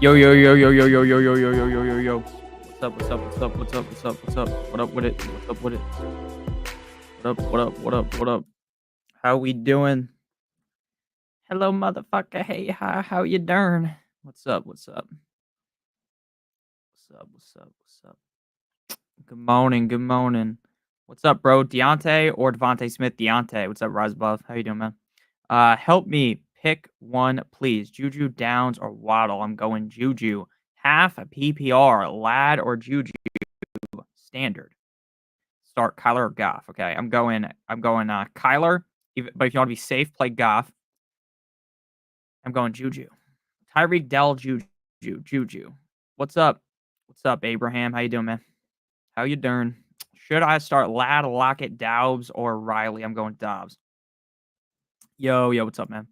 Yo, yo, yo, yo, yo, yo, yo, yo, yo, yo, yo, yo, yo. What's up, what's up, what's up, what's up, what's up, what's up? What up with it? What's up with it? What up, what up, what up, what up? How we doing? Hello, motherfucker. Hey, how you doing? What's up, what's up? What's up, what's up, what's up? Good morning, good morning. What's up, bro? Deontay or Devontae Smith? Deontay. What's up, Rise Above? How you doing, man? Help me pick one, please. Juju, Downs, or Waddle? I'm going Juju. Half a PPR, Lad or Juju? Standard. Start Kyler or Goff. Okay, I'm going Kyler. But if you want to be safe, play Goff. I'm going Juju. Tyreek, Dell, Juju. What's up? What's up, Abraham? How you doing, man? How you doing? Should I start Lad, Lockett, Dobbs, or Riley? I'm going Dobbs. Yo, what's up, man?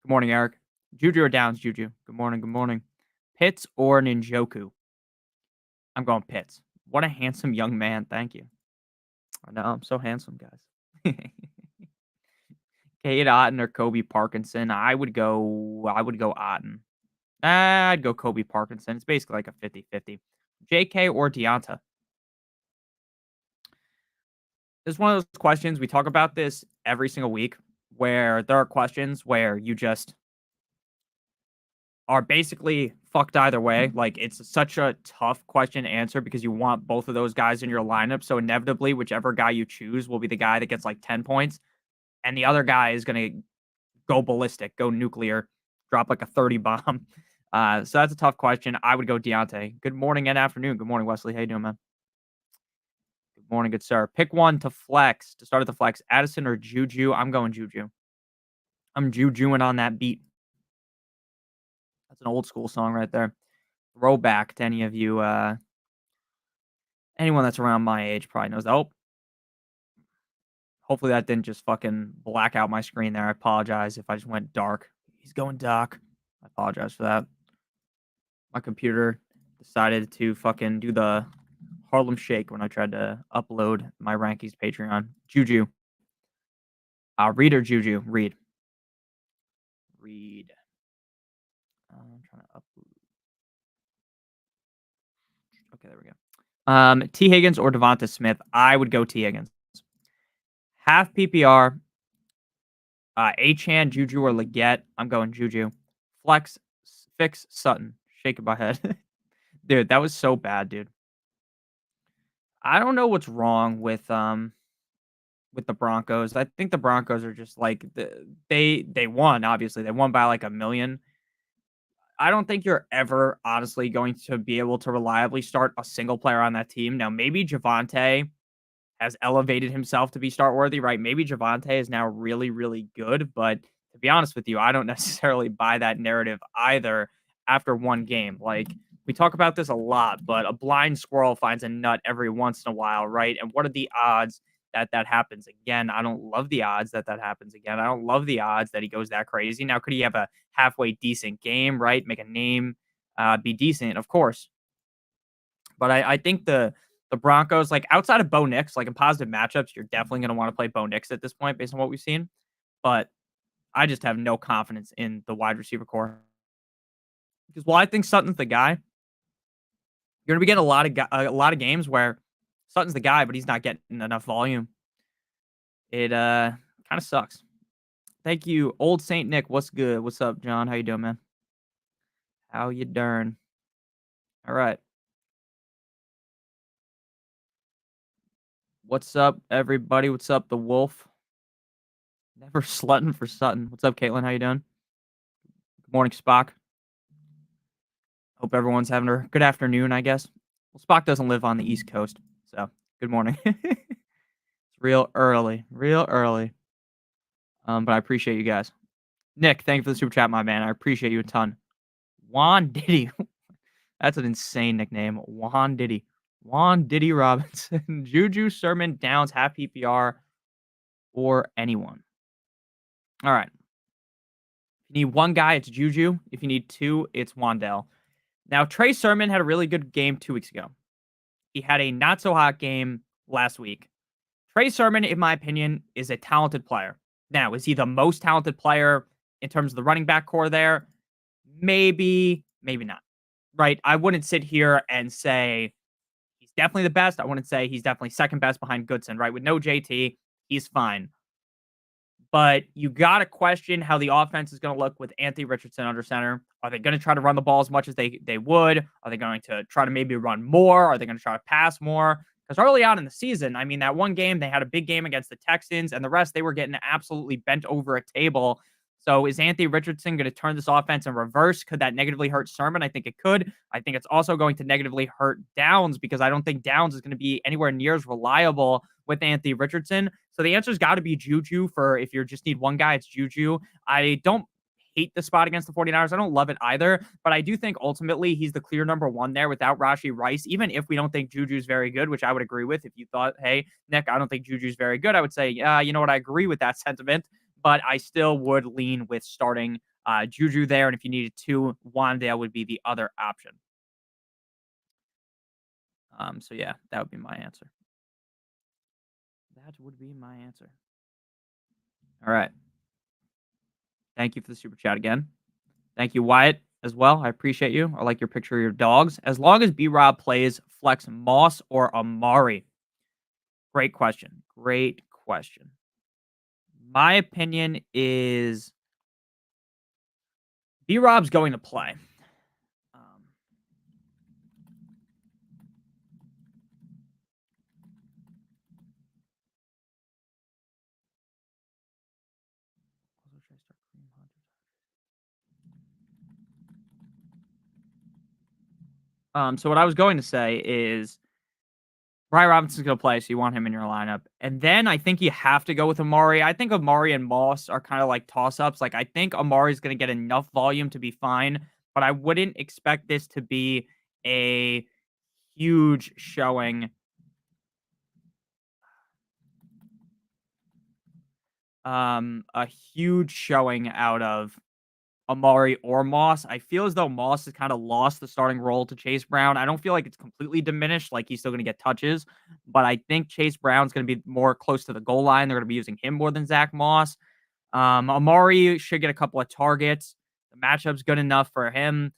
Good morning, Eric. Juju or Downs? Juju. Good morning, good morning. Pitts or Ninjoku? I'm going Pitts. What a handsome young man. Thank you. I know, I'm so handsome, guys. Cade Otton or Kobe Parkinson? I would go Otton. I'd go Kobe Parkinson. It's basically like a 50-50. JK or Deonta? This is one of those questions. We talk about this every single week where there are questions where you just are basically fucked either way. Like, it's such a tough question to answer because you want both of those guys in your lineup. So inevitably, whichever guy you choose will be the guy that gets like 10 points. And the other guy is going to go ballistic, go nuclear, drop like a 30 bomb. So that's a tough question. I would go Deontay. Good morning and afternoon. Good morning, Wesley. How you doing, man? Good morning, good sir. Pick one to flex. To start at the flex, Addison or Juju? I'm going Juju. I'm Jujuing on that beat. That's an old school song right there. Throwback to any of you. Anyone that's around my age probably knows that. Oh, hopefully that didn't just fucking black out my screen there. I apologize if I just went dark. He's going dark. I apologize for that. My computer decided to fucking do the Harlem Shake when I tried to upload my rankings to Patreon. Juju. Read or Juju? Read. I'm trying to upload. Okay, there we go. T. Higgins or Devonta Smith? I would go T. Higgins. Half PPR. Achan, Juju, or Leggett? I'm going Juju. Flex, fix Sutton. Shaking my head. Dude, that was so bad, dude. I don't know what's wrong with the Broncos. I think the Broncos are just like they won, obviously. They won by like 1 million. I don't think you're ever honestly going to be able to reliably start a single player on that team. Now, maybe Javonte has elevated himself to be start worthy, right? Maybe Javonte is now really, really good. But to be honest with you, I don't necessarily buy that narrative either after one game. Like, we talk about this a lot, but a blind squirrel finds a nut every once in a while, right? And what are the odds that happens again? I don't love the odds that happens again. I don't love the odds that he goes that crazy. Now, could he have a halfway decent game, right? Make a name, be decent, of course. But I think the Broncos, like outside of Bo Nix, like in positive matchups, you're definitely going to want to play Bo Nix at this point based on what we've seen. But I just have no confidence in the wide receiver core. Because while I think Sutton's the guy, you're going to be getting a lot of games where Sutton's the guy, but he's not getting enough volume. It kind of sucks. Thank you, Old Saint Nick. What's good? What's up, John? How you doing, man? How you darn? All right. What's up, everybody? What's up, the wolf? Never slutting for Sutton. What's up, Caitlin? How you doing? Good morning, Spock. Hope everyone's having a good afternoon, I guess. Well, Spock doesn't live on the East Coast, so good morning. It's real early, real early. But I appreciate you guys. Nick, thank you for the super chat, my man. I appreciate you a ton. Juan Diddy. That's an insane nickname. Juan Diddy. Juan Diddy Robinson. Juju Sermon Downs, half PPR, or anyone. All right. If you need one guy, it's Juju. If you need two, it's Wandell. Now, Trey Sermon had a really good game 2 weeks ago. He had a not so hot game last week. Trey Sermon, in my opinion, is a talented player. Now, is he the most talented player in terms of the running back core there? Maybe, maybe not. Right? I wouldn't sit here and say he's definitely the best. I wouldn't say he's definitely second best behind Goodson, right? With no JT, he's fine. But you got to question how the offense is going to look with Anthony Richardson under center. Are they going to try to run the ball as much as they would? Are they going to try to maybe run more? Are they going to try to pass more? Because early on in the season, I mean, that one game, they had a big game against the Texans, and the rest, they were getting absolutely bent over a table. So is Anthony Richardson going to turn this offense in reverse? Could that negatively hurt Sermon? I think it could. I think it's also going to negatively hurt Downs because I don't think Downs is going to be anywhere near as reliable with Anthony Richardson. So the answer's got to be Juju for if you just need one guy, it's Juju. I don't hate the spot against the 49ers. I don't love it either, but I do think ultimately he's the clear number one there without Rashi Rice, even if we don't think Juju's very good, which I would agree with. If you thought, hey, Nick, I don't think Juju's very good, I would say, yeah, you know what? I agree with that sentiment, but I still would lean with starting Juju there. And if you needed two, Wandale would be the other option. So yeah, that would be my answer. That would be my answer. All right. Thank you for the super chat again. Thank you, Wyatt, as well. I appreciate you. I like your picture of your dogs. As long as B Rob plays, flex Moss or Amari. Great question. Great question. My opinion is B Rob's going to play. So what I was going to say is Brian Robinson's going to play, so you want him in your lineup. And then I think you have to go with Amari. I think Amari and Moss are kind of like toss-ups. Like, I think Amari's going to get enough volume to be fine, but I wouldn't expect this to be a huge showing. A huge showing out of Amari or Moss. I feel as though Moss has kind of lost the starting role to Chase Brown. I don't feel like it's completely diminished, like he's still going to get touches, but I think Chase Brown's going to be more close to the goal line. They're going to be using him more than Zach Moss. Amari should get a couple of targets. The matchup's good enough for him.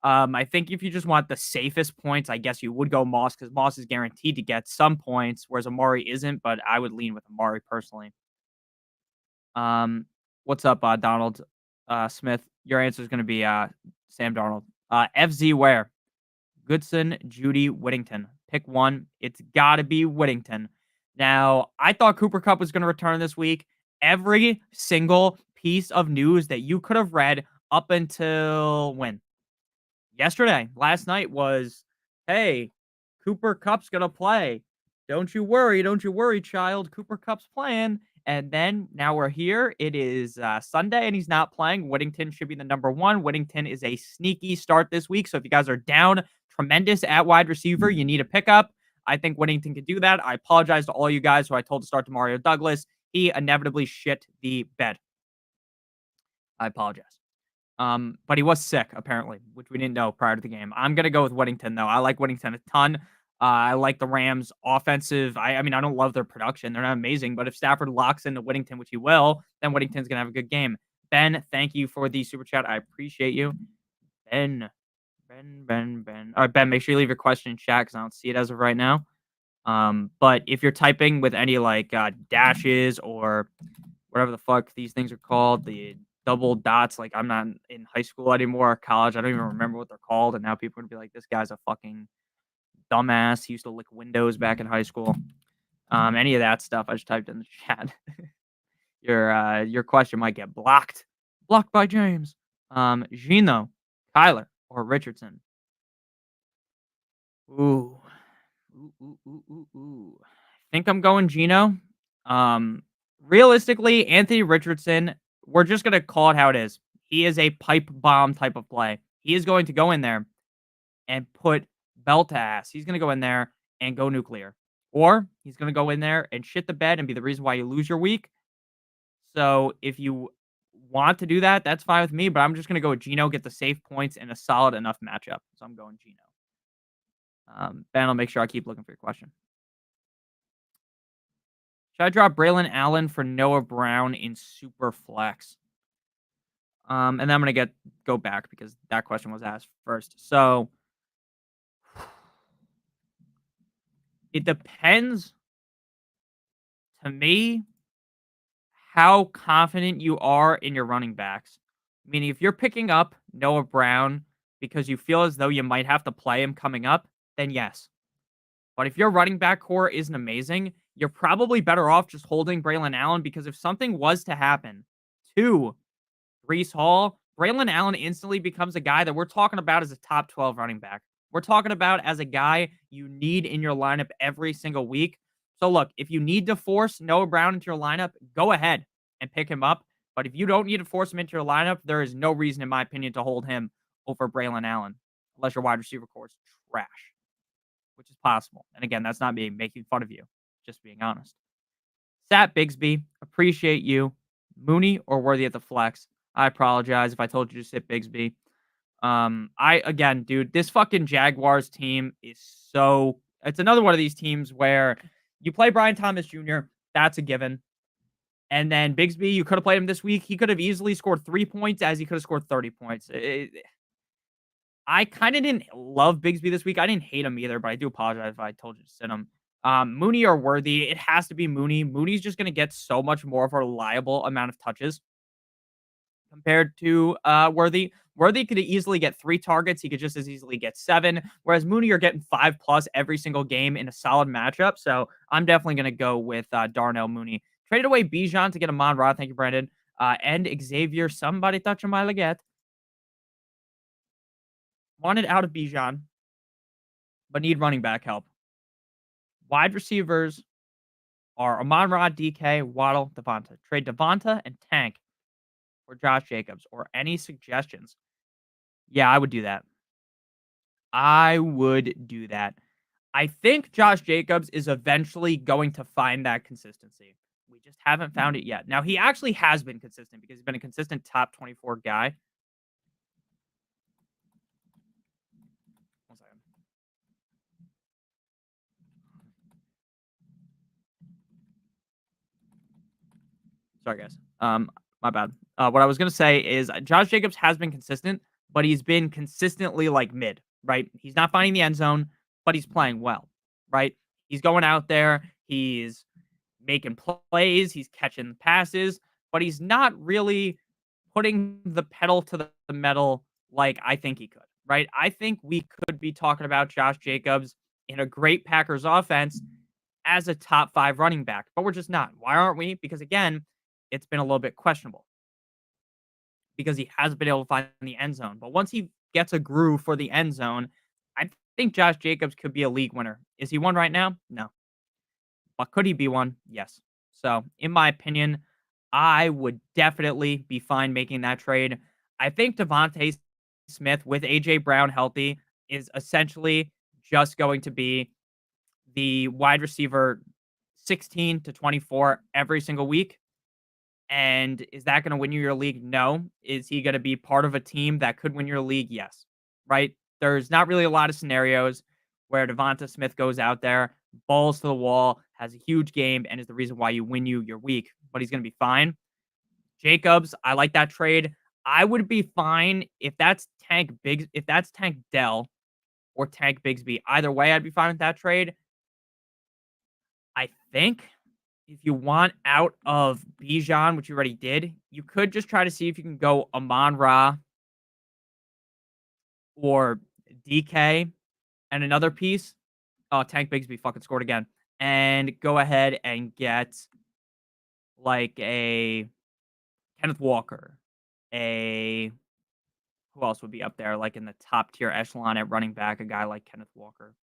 I think if you just want the safest points, I guess you would go Moss because Moss is guaranteed to get some points, whereas Amari isn't, but I would lean with Amari personally. What's up, Donald Smith? Your answer is going to be Sam Darnold. FZ Ware, Goodson, Judy, Whittington. Pick one. It's got to be Whittington. Now, I thought Cooper Kupp was going to return this week. Every single piece of news that you could have read up until when? Yesterday, last night was, hey, Cooper Kupp's going to play. Don't you worry, child. Cooper Kupp's playing. And then now we're here. It is Sunday and he's not playing. Whittington should be the number one. Whittington is a sneaky start this week. So if you guys are down tremendous at wide receiver, you need a pickup. I think Whittington can do that. I apologize to all you guys who I told to start to Mario Douglas. He inevitably shit the bed. I apologize. But he was sick, apparently, which we didn't know prior to the game. I'm going to go with Whittington, though. I like Whittington a ton. I like the Rams' offensive. I mean, I don't love their production. They're not amazing. But if Stafford locks into Whittington, which he will, then Whittington's going to have a good game. Ben, thank you for the super chat. I appreciate you. Ben. All right, Ben, make sure you leave your question in chat because I don't see it as of right now. But if you're typing with any like dashes or whatever the fuck these things are called, the double dots, like I'm not in high school anymore, college. I don't even remember what they're called. And now people are gonna be like, this guy's a fucking dumbass. He used to lick windows back in high school. Any of that stuff I just typed in the chat. Your question might get blocked. Blocked by James. Gino, Kyler, or Richardson? Ooh. Ooh. I think I'm going Gino. Um, Realistically, Anthony Richardson, we're just gonna call it how it is. He is a pipe bomb type of play. He is going to go in there and put bell to ass. He's gonna go in there and go nuclear. Or he's gonna go in there and shit the bed and be the reason why you lose your week. So if you want to do that, that's fine with me. But I'm just gonna go with Gino, get the safe points and a solid enough matchup. So I'm going Gino. Ben, I'll make sure I keep looking for your question. Should I drop Braylon Allen for Noah Brown in super flex? And then I'm gonna go back because that question was asked first. So it depends to me how confident you are in your running backs. Meaning, if you're picking up Noah Brown because you feel as though you might have to play him coming up, then yes. But if your running back core isn't amazing, you're probably better off just holding Braylon Allen because if something was to happen to Brees Hall, Braylon Allen instantly becomes a guy that we're talking about as a top 12 running back. We're talking about as a guy you need in your lineup every single week. So look, if you need to force Noah Brown into your lineup, go ahead and pick him up. But if you don't need to force him into your lineup, there is no reason, in my opinion, to hold him over Braylon Allen, unless your wide receiver core is trash, which is possible. And again, that's not me making fun of you, just being honest. Sat Bigsby, appreciate you. Mooney or Worthy at the flex. I apologize if I told you to sit Bigsby. I again, dude, this fucking Jaguars team is so. It's another one of these teams where you play Brian Thomas Jr. That's a given. And then Bigsby, you could have played him this week. He could have easily scored 3 points, as he could have scored 30 points. I kind of didn't love Bigsby this week. I didn't hate him either, but I do apologize if I told you to sit him. Mooney or Worthy, it has to be Mooney. Mooney's just going to get so much more of a reliable amount of touches compared to Worthy. Worthy could easily get 3 targets. He could just as easily get 7. Whereas Mooney, you're getting 5+ every single game in a solid matchup. So I'm definitely going to go with Darnell Mooney. Traded away Bijan to get Amon Ra. Thank you, Brandon. And Xavier. Somebody touch him, I get. Wanted out of Bijan, but need running back help. Wide receivers are Amon Ra, DK, Waddle, Devonta. Trade Devonta and Tank for Josh Jacobs or any suggestions? Yeah, I would do that. I would do that. I think Josh Jacobs is eventually going to find that consistency. We just haven't found it yet. Now, he actually has been consistent because he's been a consistent top 24 guy. One second. Sorry, guys. My bad. What I was gonna say is Josh Jacobs has been consistent, but he's been consistently like mid, right? He's not finding the end zone, but he's playing well, right? He's going out there, he's making plays, he's catching passes, but he's not really putting the pedal to the metal like I think he could, right? I think we could be talking about Josh Jacobs in a great Packers offense as a top 5 running back, but we're just not. Why aren't we? Because again, it's been a little bit questionable because he hasn't been able to find the end zone. But once he gets a groove for the end zone, I think Josh Jacobs could be a league winner. Is he one right now? No. But could he be one? Yes. So, in my opinion, I would definitely be fine making that trade. I think Devontae Smith with AJ Brown healthy is essentially just going to be the wide receiver 16 to 24 every single week. And is that going to win you your league? No. Is he going to be part of a team that could win your league? Yes. Right? There's not really a lot of scenarios where Devonta Smith goes out there, balls to the wall, has a huge game, and is the reason why you win your week. But he's going to be fine. Jacobs, I like that trade. I would be fine if that's Tank Dell or Tank Bigsby. Either way, I'd be fine with that trade. I think if you want out of Bijan, which you already did, you could just try to see if you can go Amon Ra or DK and another piece. Oh, Tank Bigsby fucking scored again. and go ahead and get like a Kenneth Walker, a who else would be up there like in the top tier echelon at running back, a guy like Kenneth Walker.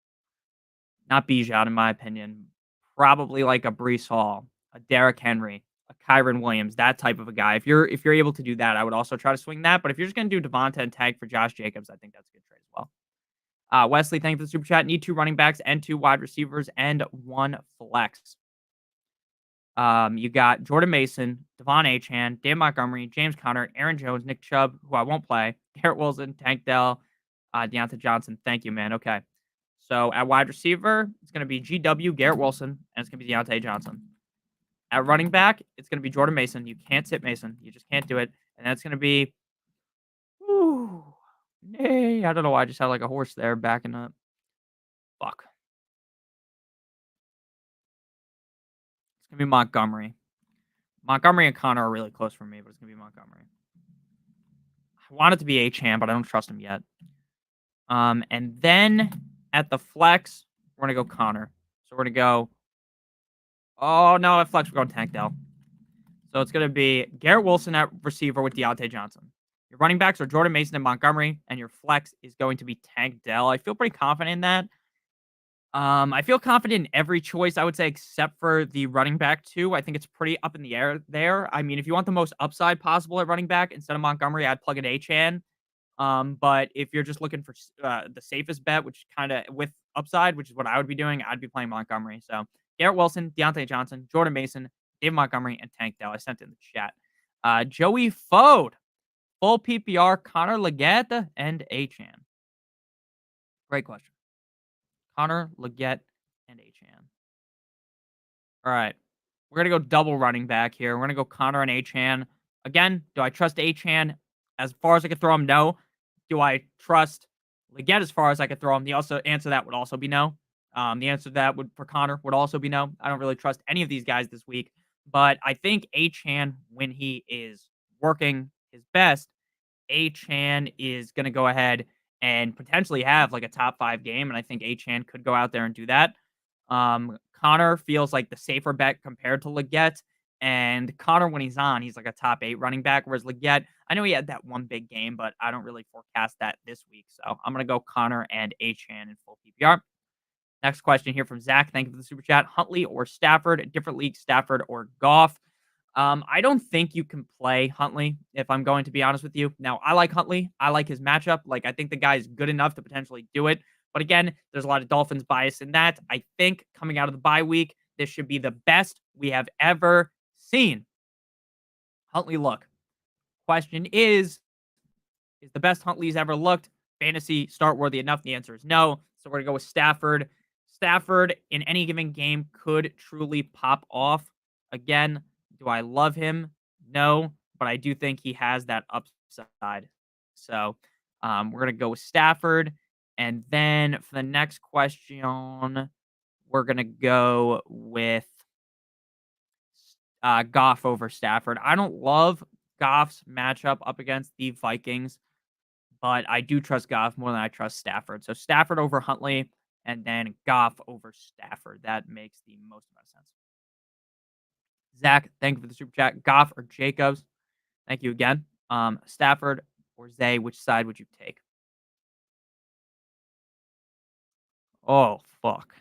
Not Bijan in my opinion. Probably like a Brees Hall, a Derrick Henry, a Kyron Williams, that type of a guy. If you're able to do that, I would also try to swing that. But if you're just gonna do Devonta and tag for Josh Jacobs, I think that's a good trade as well. Wesley, thank you for the super chat. Need 2 running backs and 2 wide receivers and 1 flex. You got Jordan Mason, Devon Achan, Dan Montgomery, James Conner, Aaron Jones, Nick Chubb, who I won't play, Garrett Wilson, Tank Dell, Deontay Johnson. Thank you, man. Okay. So at wide receiver, it's going to be GW, Garrett Wilson, and it's going to be Deontay Johnson. At running back, it's going to be Jordan Mason. You can't sit Mason. You just can't do it. And that's going to be, whew, nay, I don't know why I just had like a horse there backing up. Fuck. It's going to be Montgomery. Montgomery and Connor are really close for me, but it's going to be Montgomery. I want it to be Achane, but I don't trust him yet. And then at the flex, we're going to go Connor. So we're going to go, oh no, at flex, we're going Tank Dell. So it's going to be Garrett Wilson at receiver with Deontay Johnson. Your running backs are Jordan Mason and Montgomery, and your flex is going to be Tank Dell. I feel pretty confident in that. I feel confident in every choice, I would say, except for the running back too. I think it's pretty up in the air there. I mean, if you want the most upside possible at running back, instead of Montgomery, I'd plug in Achane. But if you're just looking for the safest bet, which kind of with upside, which is what I would be doing, I'd be playing Montgomery. So Garrett Wilson, Deontay Johnson, Jordan Mason, Dave Montgomery, and Tank Dell. I sent it in the chat. Joey Fode, full PPR, Connor Leggett, and Achane. Great question. Connor Leggett and Achane. All right. We're going to go double running back here. We're going to go Connor and Achane. Again, do I trust Achane as far as I can throw him? No. Do I trust Leggett as far as I could throw him? The also answer to that would also be no. The answer to that would for Connor would also be no. I don't really trust any of these guys this week. But I think Achane, when he is working his best, Achane is going to go ahead and potentially have like a top 5 game. And I think Achane could go out there and do that. Connor feels like the safer bet compared to Leggett. And Connor, when he's on, he's like a top 8 running back. Whereas Leggett, I know he had that one big game, but I don't really forecast that this week. So I'm going to go Connor and Achane in full PPR. Next question here from Zach. Thank you for the super chat. Huntley or Stafford? Different league, Stafford or Goff? I don't think you can play Huntley, if I'm going to be honest with you. Now, I like Huntley. I like his matchup. Like, I think the guy is good enough to potentially do it. But again, there's a lot of Dolphins bias in that. I think coming out of the bye week, this should be the best we have ever seen. Huntley look. Question is the best Huntley's ever looked fantasy start worthy enough? The answer is no. So we're going to go with Stafford. Stafford in any given game could truly pop off. Again, do I love him? No, but I do think he has that upside. So we're going to go with Stafford. And then for the next question, we're going to go with Goff over Stafford. I don't love Goff's matchup up against the Vikings, but I do trust Goff more than I trust Stafford. So Stafford over Huntley, and then Goff over Stafford. That makes the most amount of sense. Zach, thank you for the super chat. Goff or Jacobs? Thank you again. Stafford or Zay, which side would you take? Oh, fuck.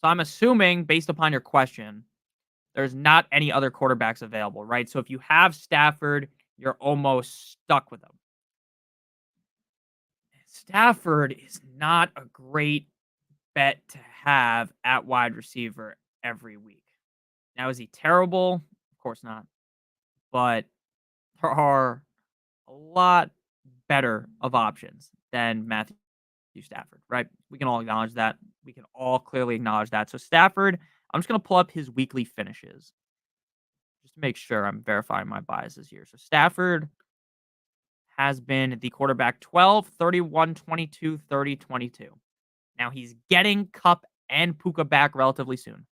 So I'm assuming, based upon your question, there's not any other quarterbacks available, right? So if you have Stafford, you're almost stuck with him. Stafford is not a great bet to have at wide receiver every week. Now, is he terrible? Of course not. But there are a lot better of options than Matthew Stafford, right? We can all acknowledge that. We can all clearly acknowledge that. So Stafford, I'm just going to pull up his weekly finishes just to make sure I'm verifying my biases here. So Stafford has been the quarterback 12, 31, 22, 30, 22. Now he's getting Kupp and Puka back relatively soon.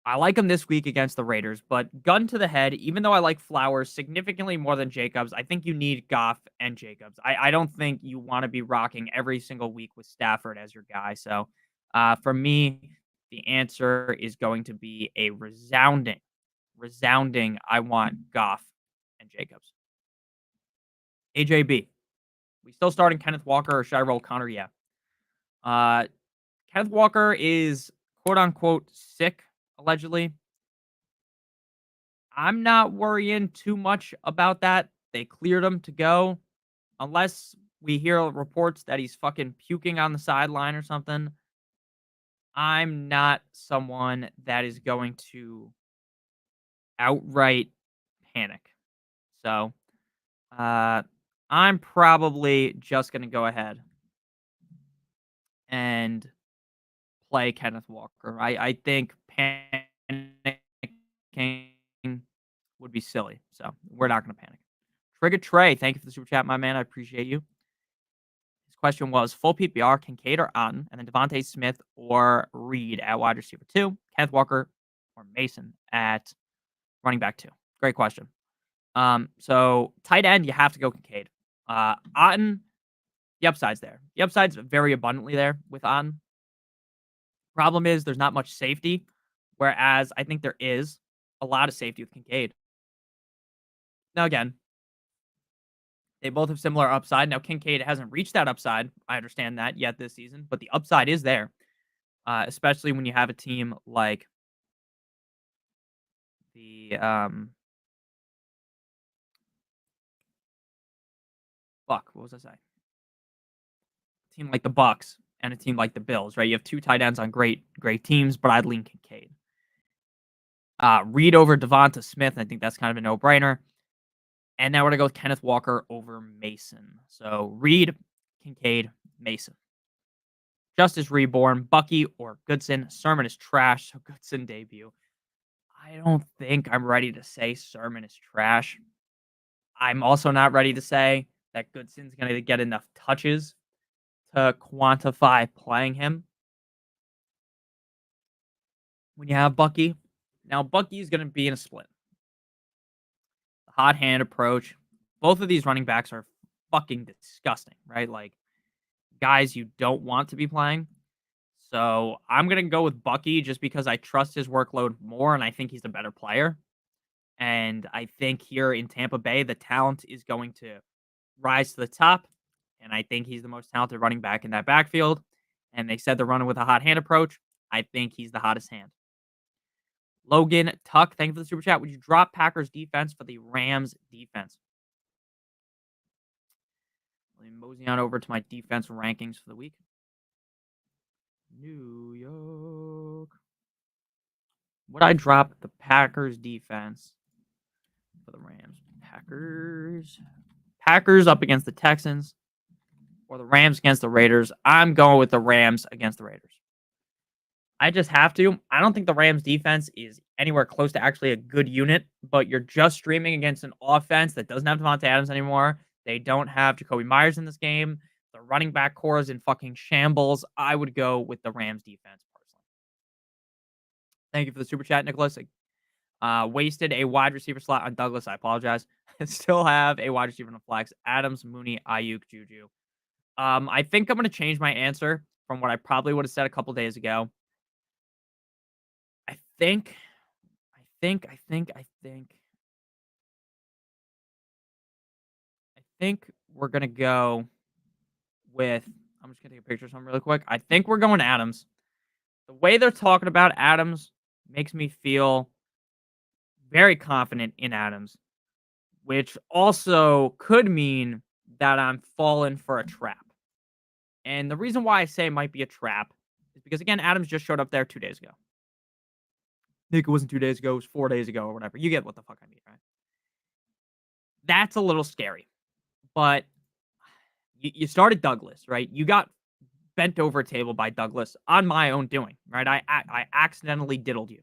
I like him this week against the Raiders, but gun to the head, even though I like Flowers significantly more than Jacobs, I think you need Goff and Jacobs. I don't think you want to be rocking every single week with Stafford as your guy. So for me, the answer is going to be a resounding, I want Goff and Jacobs. AJB. We still starting Kenneth Walker or should I roll Connor? Yeah. Uh, Kenneth Walker is quote unquote sick, allegedly. I'm not worrying too much about that. They cleared him to go. Unless we hear reports that he's fucking puking on the sideline or something, I'm not someone that is going to outright panic. So, uh, I'm probably just going to go ahead and play Kenneth Walker. I think panicking would be silly. So, we're not going to panic. Trigger Trey, thank you for the super chat, my man. I appreciate you. His question was full PPR, Kincaid or Otten, and then Devontae Smith or Reed at wide receiver 2, Kenneth Walker or Mason at running back 2. Great question. So tight end, you have to go Kincaid. Otten, the upside's there. The upside's very abundantly there with Otten. Problem is there's not much safety, whereas I think there is a lot of safety with Kincaid. Now again, they both have similar upside. Now Kincaid hasn't reached that upside. I understand that yet this season, but the upside is there, especially when you have a team like the fuck. What was I saying? Team like the Bucks and a team like the Bills, right? You have two tight ends on great teams, but I'd lean Kincaid. Reed over Devonta Smith. I think that's kind of a no-brainer. And now we're gonna go with Kenneth Walker over Mason. So Reed, Kincaid, Mason. Justice Reborn, Bucky or Goodson. Sermon is trash, so Goodson debut. I don't think I'm ready to say Sermon is trash. I'm also not ready to say that Goodson's going to get enough touches to quantify playing him when you have Bucky. Now, Bucky's going to be in a split. The hot hand approach. Both of these running backs are fucking disgusting, right? Like, guys you don't want to be playing. So I'm going to go with Bucky just because I trust his workload more and I think he's a better player. And I think here in Tampa Bay, the talent is going to rise to the top. And I think he's the most talented running back in that backfield. And they said they're running with a hot hand approach. I think he's the hottest hand. Logan Tuck, thank you for the super chat. Would you drop Packers defense for the Rams defense? Let me mosey on over to my defense rankings for the week. New York. Would I drop the Packers defense for the Rams? Packers up against the Texans or the Rams against the Raiders. I'm going with the Rams against the Raiders. I just have to. I don't think the Rams defense is anywhere close to actually a good unit, but you're just streaming against an offense that doesn't have Devontae Adams anymore. They don't have Jacoby Myers in this game. The running back core is in fucking shambles. I would go with the Rams defense personally. Thank you for the super chat, Nicholas. Wasted a wide receiver slot on Douglas. I apologize. Still have a wide receiver in the flex. Adams, Mooney, Ayuk, Juju. I think I'm going to change my answer from what I probably would have said a couple days ago. I think we're going to go with, I'm just going to take a picture of something really quick. I think we're going Adams. The way they're talking about Adams makes me feel very confident in Adams, which also could mean that I'm falling for a trap. And the reason why I say it might be a trap is because, again, Adams just showed up there 2 days ago. I think it wasn't 2 days ago, it was 4 days ago or whatever. You get what the fuck I mean, right? That's a little scary. But you started Douglas, right? You got bent over a table by Douglas on my own doing, right? I accidentally diddled you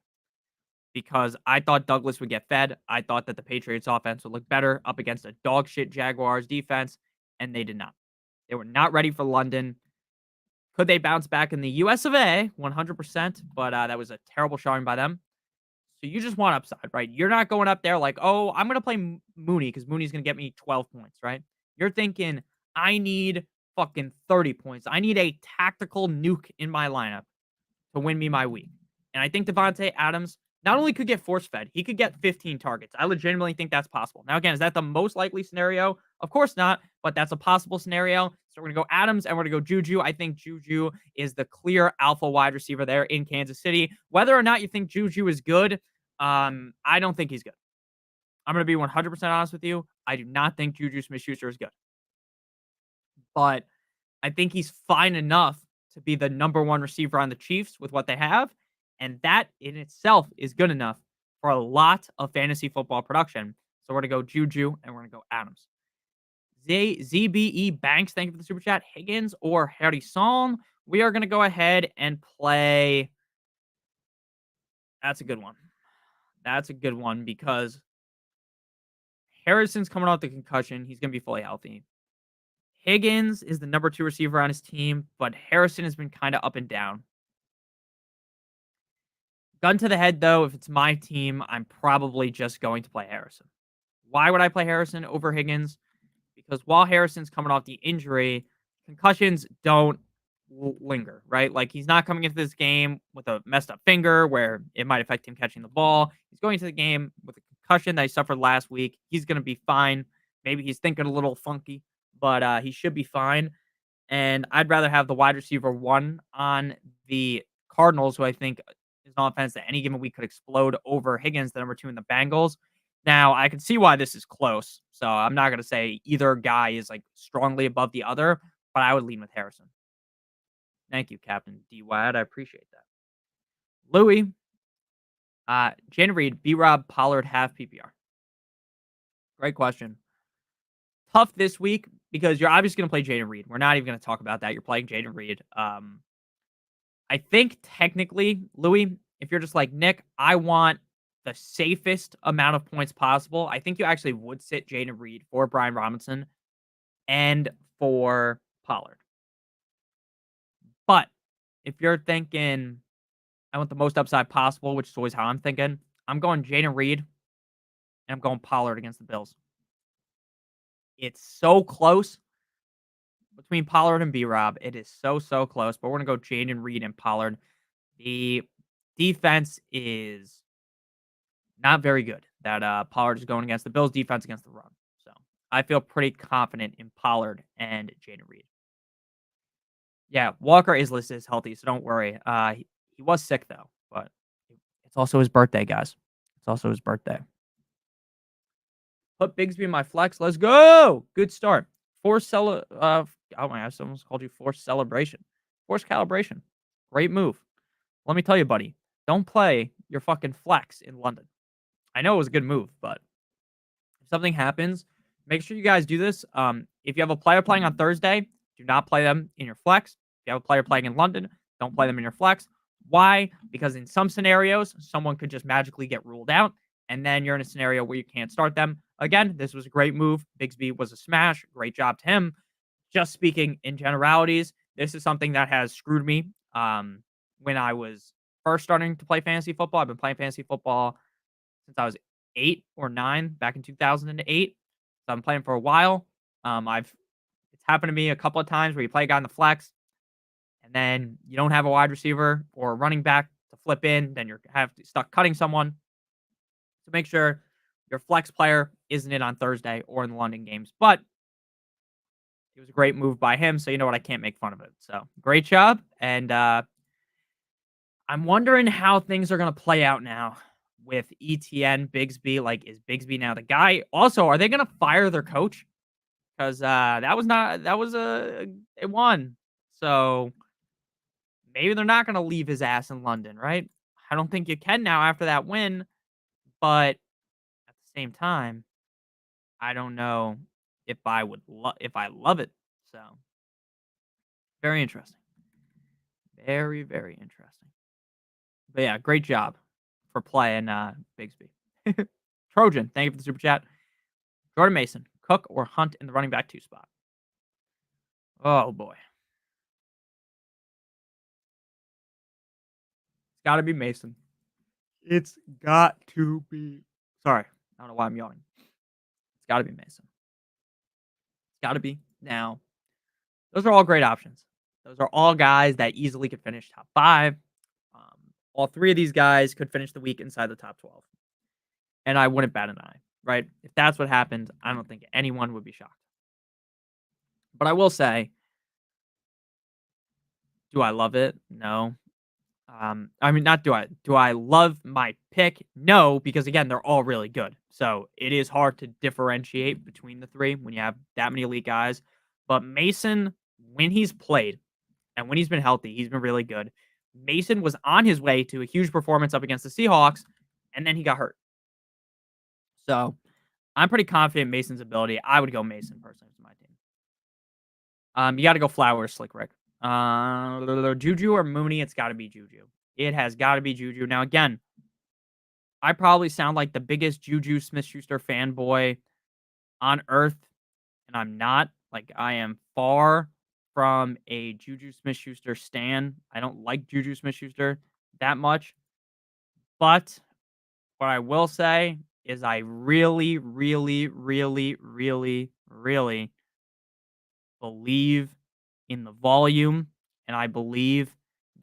because I thought Douglas would get fed. I thought that the Patriots offense would look better up against a dog shit Jaguars defense, and they did not. They were not ready for London. Could they bounce back in the US of A? 100%, but that was a terrible showing by them. So you just want upside, right? You're not going up there like, oh, I'm going to play Mooney because Mooney's going to get me 12 points, right? You're thinking, I need fucking 30 points. I need a tactical nuke in my lineup to win me my week. And I think Devontae Adams not only could get force fed, he could get 15 targets. I legitimately think that's possible. Now, again, is that the most likely scenario? Of course not, but that's a possible scenario. So we're going to go Adams and we're going to go Juju. I think Juju is the clear alpha wide receiver there in Kansas City. Whether or not you think Juju is good, I don't think he's good. I'm going to be 100% honest with you. I do not think Juju Smith-Schuster is good. But I think he's fine enough to be the number one receiver on the Chiefs with what they have. And that in itself is good enough for a lot of fantasy football production. So we're going to go Juju and we're going to go Adams. ZBE Banks, thank you for the super chat. Higgins or Harrison. We are going to go ahead and play. That's a good one. That's a good one because Harrison's coming off the concussion. He's going to be fully healthy. Higgins is the number 2 receiver on his team, but Harrison has been kind of up and down. Gun to the head, though, if it's my team, I'm probably just going to play Harrison. Why would I play Harrison over Higgins? Because while Harrison's coming off the injury, concussions don't linger, right? Like, he's not coming into this game with a messed up finger where it might affect him catching the ball. He's going to the game with a concussion that he suffered last week. He's going to be fine. Maybe he's thinking a little funky, but he should be fine. And I'd rather have the wide receiver 1 on the Cardinals, who I think is an offense that any given week could explode, over Higgins, the number 2 in the Bengals. Now, I can see why this is close. So I'm not going to say either guy is like strongly above the other, but I would lean with Harrison. Thank you, Captain D. Wyatt. I appreciate that. Louis, Jan Reed, B-Rob, Pollard, half PPR. Great question. Tough this week because you're obviously going to play Jaden Reed. We're not even going to talk about that. You're playing Jaden Reed. I think technically, Louis, if you're just like, Nick, I want the safest amount of points possible, I think you actually would sit Jaden Reed for Brian Robinson and for Pollard. But if you're thinking, I want the most upside possible, which is always how I'm thinking, I'm going Jaden Reed and I'm going Pollard against the Bills. It's so close between Pollard and B-Rob. It is so close, but we're going to go Jaden Reed and Pollard. The defense is not very good. That Pollard is going against the Bills' defense against the run. So I feel pretty confident in Pollard and Jaden Reed. Yeah, Walker is listed as healthy, so don't worry. He was sick, though, but it's also his birthday, guys. It's also his birthday. Put Bigsby in my flex. Let's go. Good start. Forced oh my gosh, someone's called you forced celebration. Forced calibration. Great move. Let me tell you, buddy, don't play your fucking flex in London. I know it was a good move, but if something happens, make sure you guys do this. If you have a player playing on Thursday, do not play them in your flex. If you have a player playing in London, don't play them in your flex. Why? Because in some scenarios, someone could just magically get ruled out, and then you're in a scenario where you can't start them. Again, this was a great move. Bigsby was a smash. Great job to him. Just speaking in generalities, this is something that has screwed me when I was first starting to play fantasy football. I've been playing fantasy football since I was 8 or 9 back in 2008. So I'm playing for a while. It's happened to me a couple of times where you play a guy in the flex and then you don't have a wide receiver or a running back to flip in, then you're stuck cutting someone. So make sure your flex player isn't in on Thursday or in the London games. But it was a great move by him, so you know what? I can't make fun of it. So great job. And I'm wondering how things are going to play out now with ETN, Bigsby. Like, is Bigsby now the guy? Also, are they going to fire their coach? Because they won. So maybe they're not going to leave his ass in London, right? I don't think you can now after that win. But at the same time, I don't know if I would if I love it. So very interesting. Very interesting. But yeah, great job for playing Bigsby. Trojan, thank you for the super chat. Jordan Mason, Cook or Hunt in the running back 2 spot. Oh boy. It's gotta be Mason. It's got to be. Sorry, I don't know why I'm yawning. It's got to be Mason. It's got to be now. Those are all great options. Those are all guys that easily could finish top 5. Um, all 3 of these guys could finish the week inside the top 12, and I wouldn't bat an eye, right? If that's what happened, I don't think anyone would be shocked. But I will say, do I love it? No. I mean, not do I love my pick? No, because again, they're all really good. So it is hard to differentiate between the 3 when you have that many elite guys. But Mason, when he's played and when he's been healthy, he's been really good. Mason was on his way to a huge performance up against the Seahawks, and then he got hurt. So I'm pretty confident in Mason's ability. I would go Mason personally for my team. You got to go Flowers, Slick Rick. Juju or Mooney? It's got to be Juju. It has got to be Juju. Now, again, I probably sound like the biggest Juju Smith-Schuster fanboy on earth, and I'm not. Like, I am far from a Juju Smith-Schuster stan. I don't like Juju Smith-Schuster that much. But what I will say is I really, really, really, really, really believe in the volume, and I believe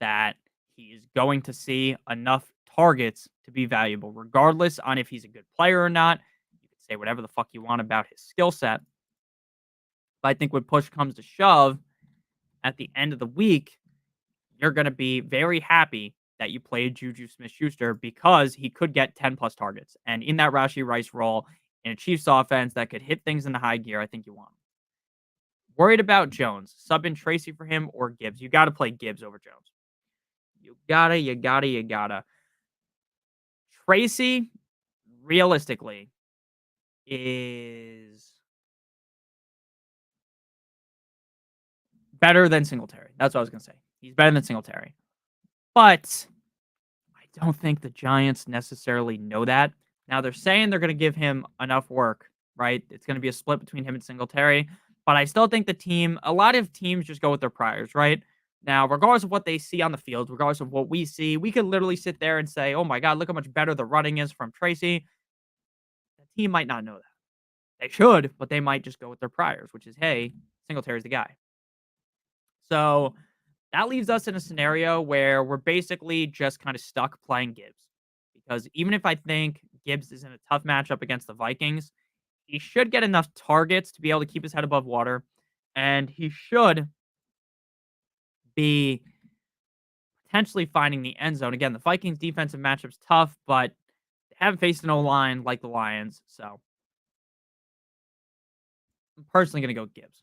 that he is going to see enough targets to be valuable, regardless on if he's a good player or not. You can say whatever the fuck you want about his skill set. But I think when push comes to shove at the end of the week, you're going to be very happy that you played Juju Smith Schuster because he could get 10 plus targets. And in that Rashi Rice role in a Chiefs offense that could hit things in the high gear, I think you want him. Worried about Jones. Sub in Tracy for him or Gibbs. You got to play Gibbs over Jones. You gotta. Tracy, realistically, is better than Singletary. That's what I was going to say. He's better than Singletary. But I don't think the Giants necessarily know that. Now, they're saying they're going to give him enough work, right? It's going to be a split between him and Singletary. But I still think a lot of teams just go with their priors, right? Now, regardless of what they see on the field, regardless of what we see, we could literally sit there and say, oh my God, look how much better the running is from Tracy. The team might not know that. They should, but they might just go with their priors, which is, hey, Singletary's the guy. So that leaves us in a scenario where we're basically just kind of stuck playing Gibbs. Because even if I think Gibbs is in a tough matchup against the Vikings, he should get enough targets to be able to keep his head above water. And he should be potentially finding the end zone. Again, the Vikings defensive matchup's tough, but they haven't faced an O-line like the Lions. So I'm personally going to go Gibbs.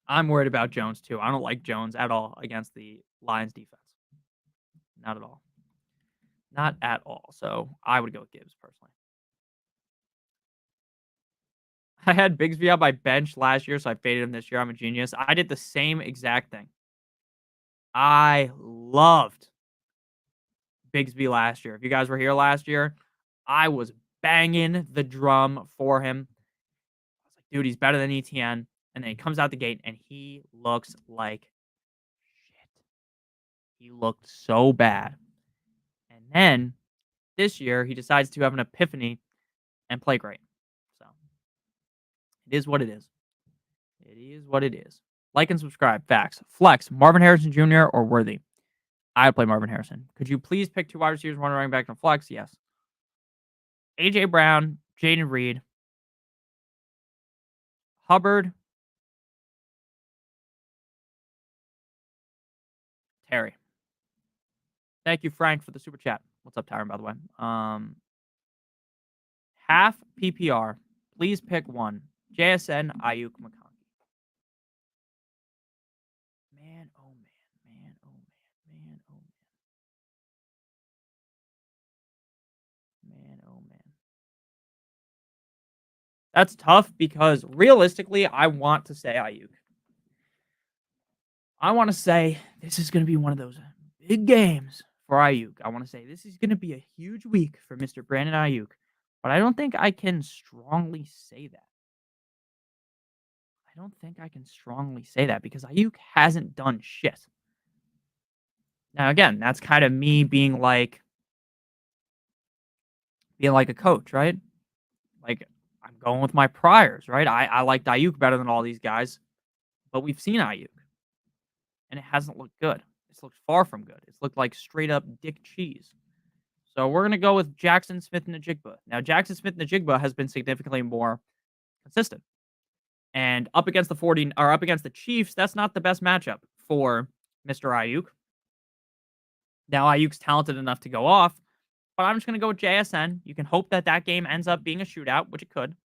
I'm worried about Jones too. I don't like Jones at all against the Lions defense. Not at all. Not at all. So I would go with Gibbs personally. I had Bigsby on my bench last year, so I faded him this year. I'm a genius. I did the same exact thing. I loved Bigsby last year. If you guys were here last year, I was banging the drum for him. I was like, dude, he's better than ETN. And then he comes out the gate and he looks like shit. He looked so bad. And then this year, he decides to have an epiphany and play great. So it is what it is. It is what it is. Like and subscribe. Facts. Flex. Marvin Harrison Jr. or Worthy? I would play Marvin Harrison. Could you please pick 2 wide receivers, 1 running back, and flex? Yes. AJ Brown, Jaden Reed, Hubbard, Terry. Thank you, Frank, for the super chat. What's up, Tyron, by the way? Half PPR. Please pick one. JSN, Ayuk, McConkey. Man, oh man. Man, oh man. Man, oh man. Man, oh man. That's tough because realistically, I want to say Ayuk. I want to say this is going to be one of those big games for Ayuk. I want to say this is going to be a huge week for Mr. Brandon Ayuk, but I don't think I can strongly say that. I don't think I can strongly say that because Ayuk hasn't done shit. Now, again, that's kind of me being like, being like a coach, right? Like, I'm going with my priors, right? I liked Ayuk better than all these guys, but we've seen Ayuk, and it hasn't looked good. It's looked far from good. It's looked like straight up dick cheese. So we're gonna go with Jackson Smith and Najigba. Now, Jackson Smith and Najigba has been significantly more consistent. And up against the 40 or up against the Chiefs, that's not the best matchup for Mr. Ayuk. Now, Ayuk's talented enough to go off, but I'm just going to go with JSN. You can hope that that game ends up being a shootout, which it could,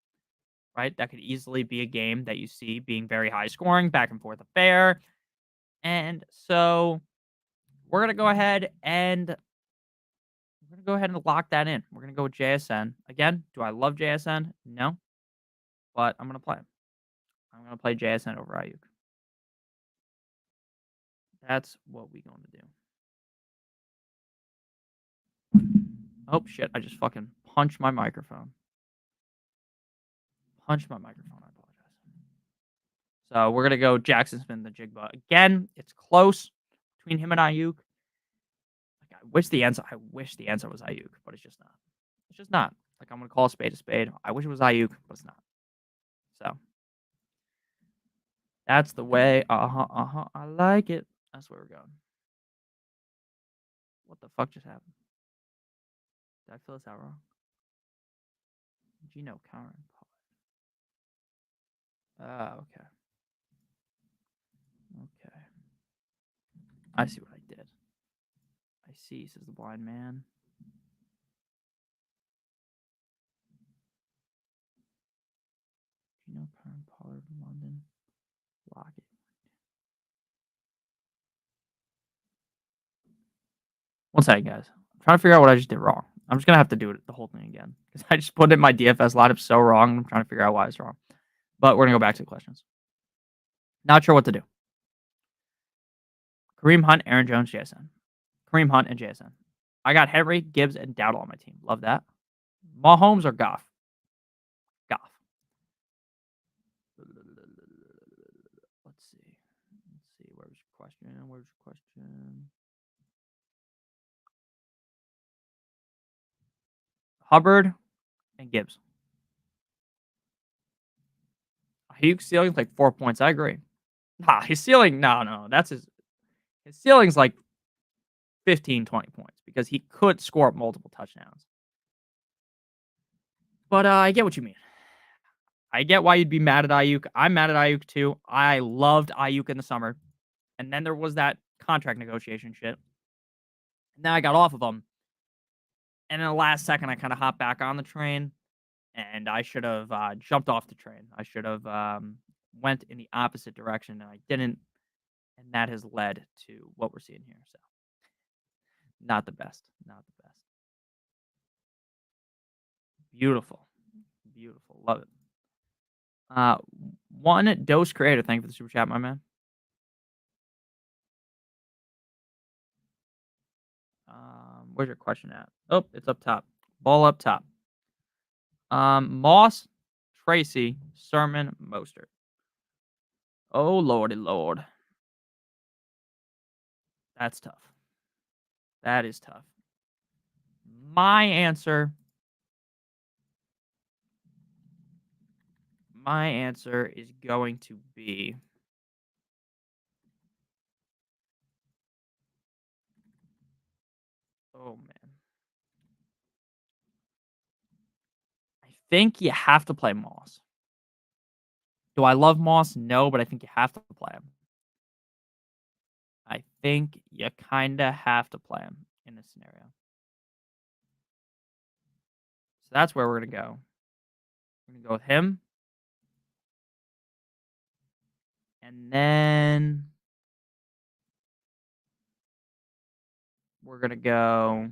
right? That could easily be a game that you see being very high scoring, back and forth affair. And so we're going to go ahead and lock that in. We're going to go with JSN. Again, do I love JSN? No, but I'm going to play him. I'm going to play JSN over Ayuk. That's what we're going to do. Oh, shit. I just fucking punched my microphone. I apologize. So we're going to go Jackson Smith and the Jigba. Again, it's close between him and Ayuk. Like, I wish the answer was Ayuk, but it's just not. It's just not. Like, I'm going to call a spade a spade. I wish it was Ayuk, but it's not. So that's the way. I like it. That's where we're going. What the fuck just happened? Did I fill this out wrong? Gino Karen. Okay. Okay. I see what I did. I see, says the blind man. Gino Karen Pollard, London. Lockett. One second, guys. I'm trying to figure out what I just did wrong. I'm just gonna have to do it the whole thing again because I just put in my DFS lineup so wrong. I'm trying to figure out why it's wrong. But we're gonna go back to the questions. Not sure what to do. Kareem Hunt, Aaron Jones, JSN. Kareem Hunt and JSN. I got Henry, Gibbs, and Dowdle on my team. Love that. Mahomes or Goff? Goff. Let's see. Where's your question? Hubbard and Gibbs. Ayuk's ceiling like 4 points. I agree. Nah, his ceiling. No. That's his ceiling's like 15, 20 points because he could score multiple touchdowns. But I get what you mean. I get why you'd be mad at Ayuk. I'm mad at Ayuk too. I loved Ayuk in the summer. And then there was that contract negotiation shit. And then I got off of him. And in the last second, I kind of hopped back on the train. And I should have jumped off the train. I should have went in the opposite direction. And I didn't. And that has led to what we're seeing here. So, not the best. Beautiful. Love it. One dose creator. Thank you for the super chat, my man. Where's your question at? Oh, it's up top. Ball up top. Moss, Tracy, Sermon, Mostert. Oh, lordy lord. That's tough. That is tough. My answer is going to be oh man. I think you have to play Moss. Do I love Moss? No, but I think you have to play him. I think you kind of have to play him in this scenario. So that's where we're going to go. We're going to go with him. And then we're going to go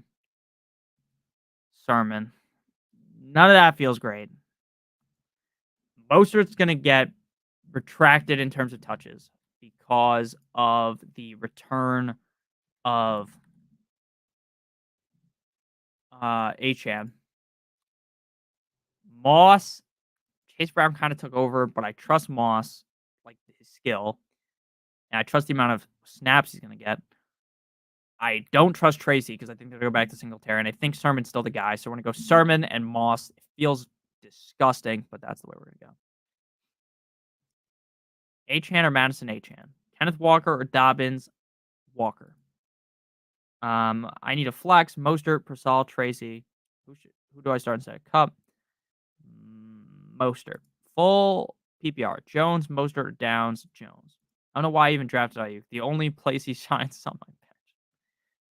Sermon. None of that feels great. Mostert's going to get retracted in terms of touches because of the return of Achane. Moss, Chase Brown kind of took over, but I trust Moss, like his skill, and I trust the amount of snaps he's going to get. I don't trust Tracy because I think they're gonna go back to Singletary, and I think Sermon's still the guy. So we're gonna go Sermon and Moss. It feels disgusting, but that's the way we're gonna go. Achan or Madison Achan. Kenneth Walker or Dobbins Walker. I need a flex. Mostert, Persal, Tracy. Who do I start instead? Cup. Mostert. Full PPR. Jones, Mostert, or Downs. Jones. I don't know why I even drafted Ayuk. The only place he shines is on my bench.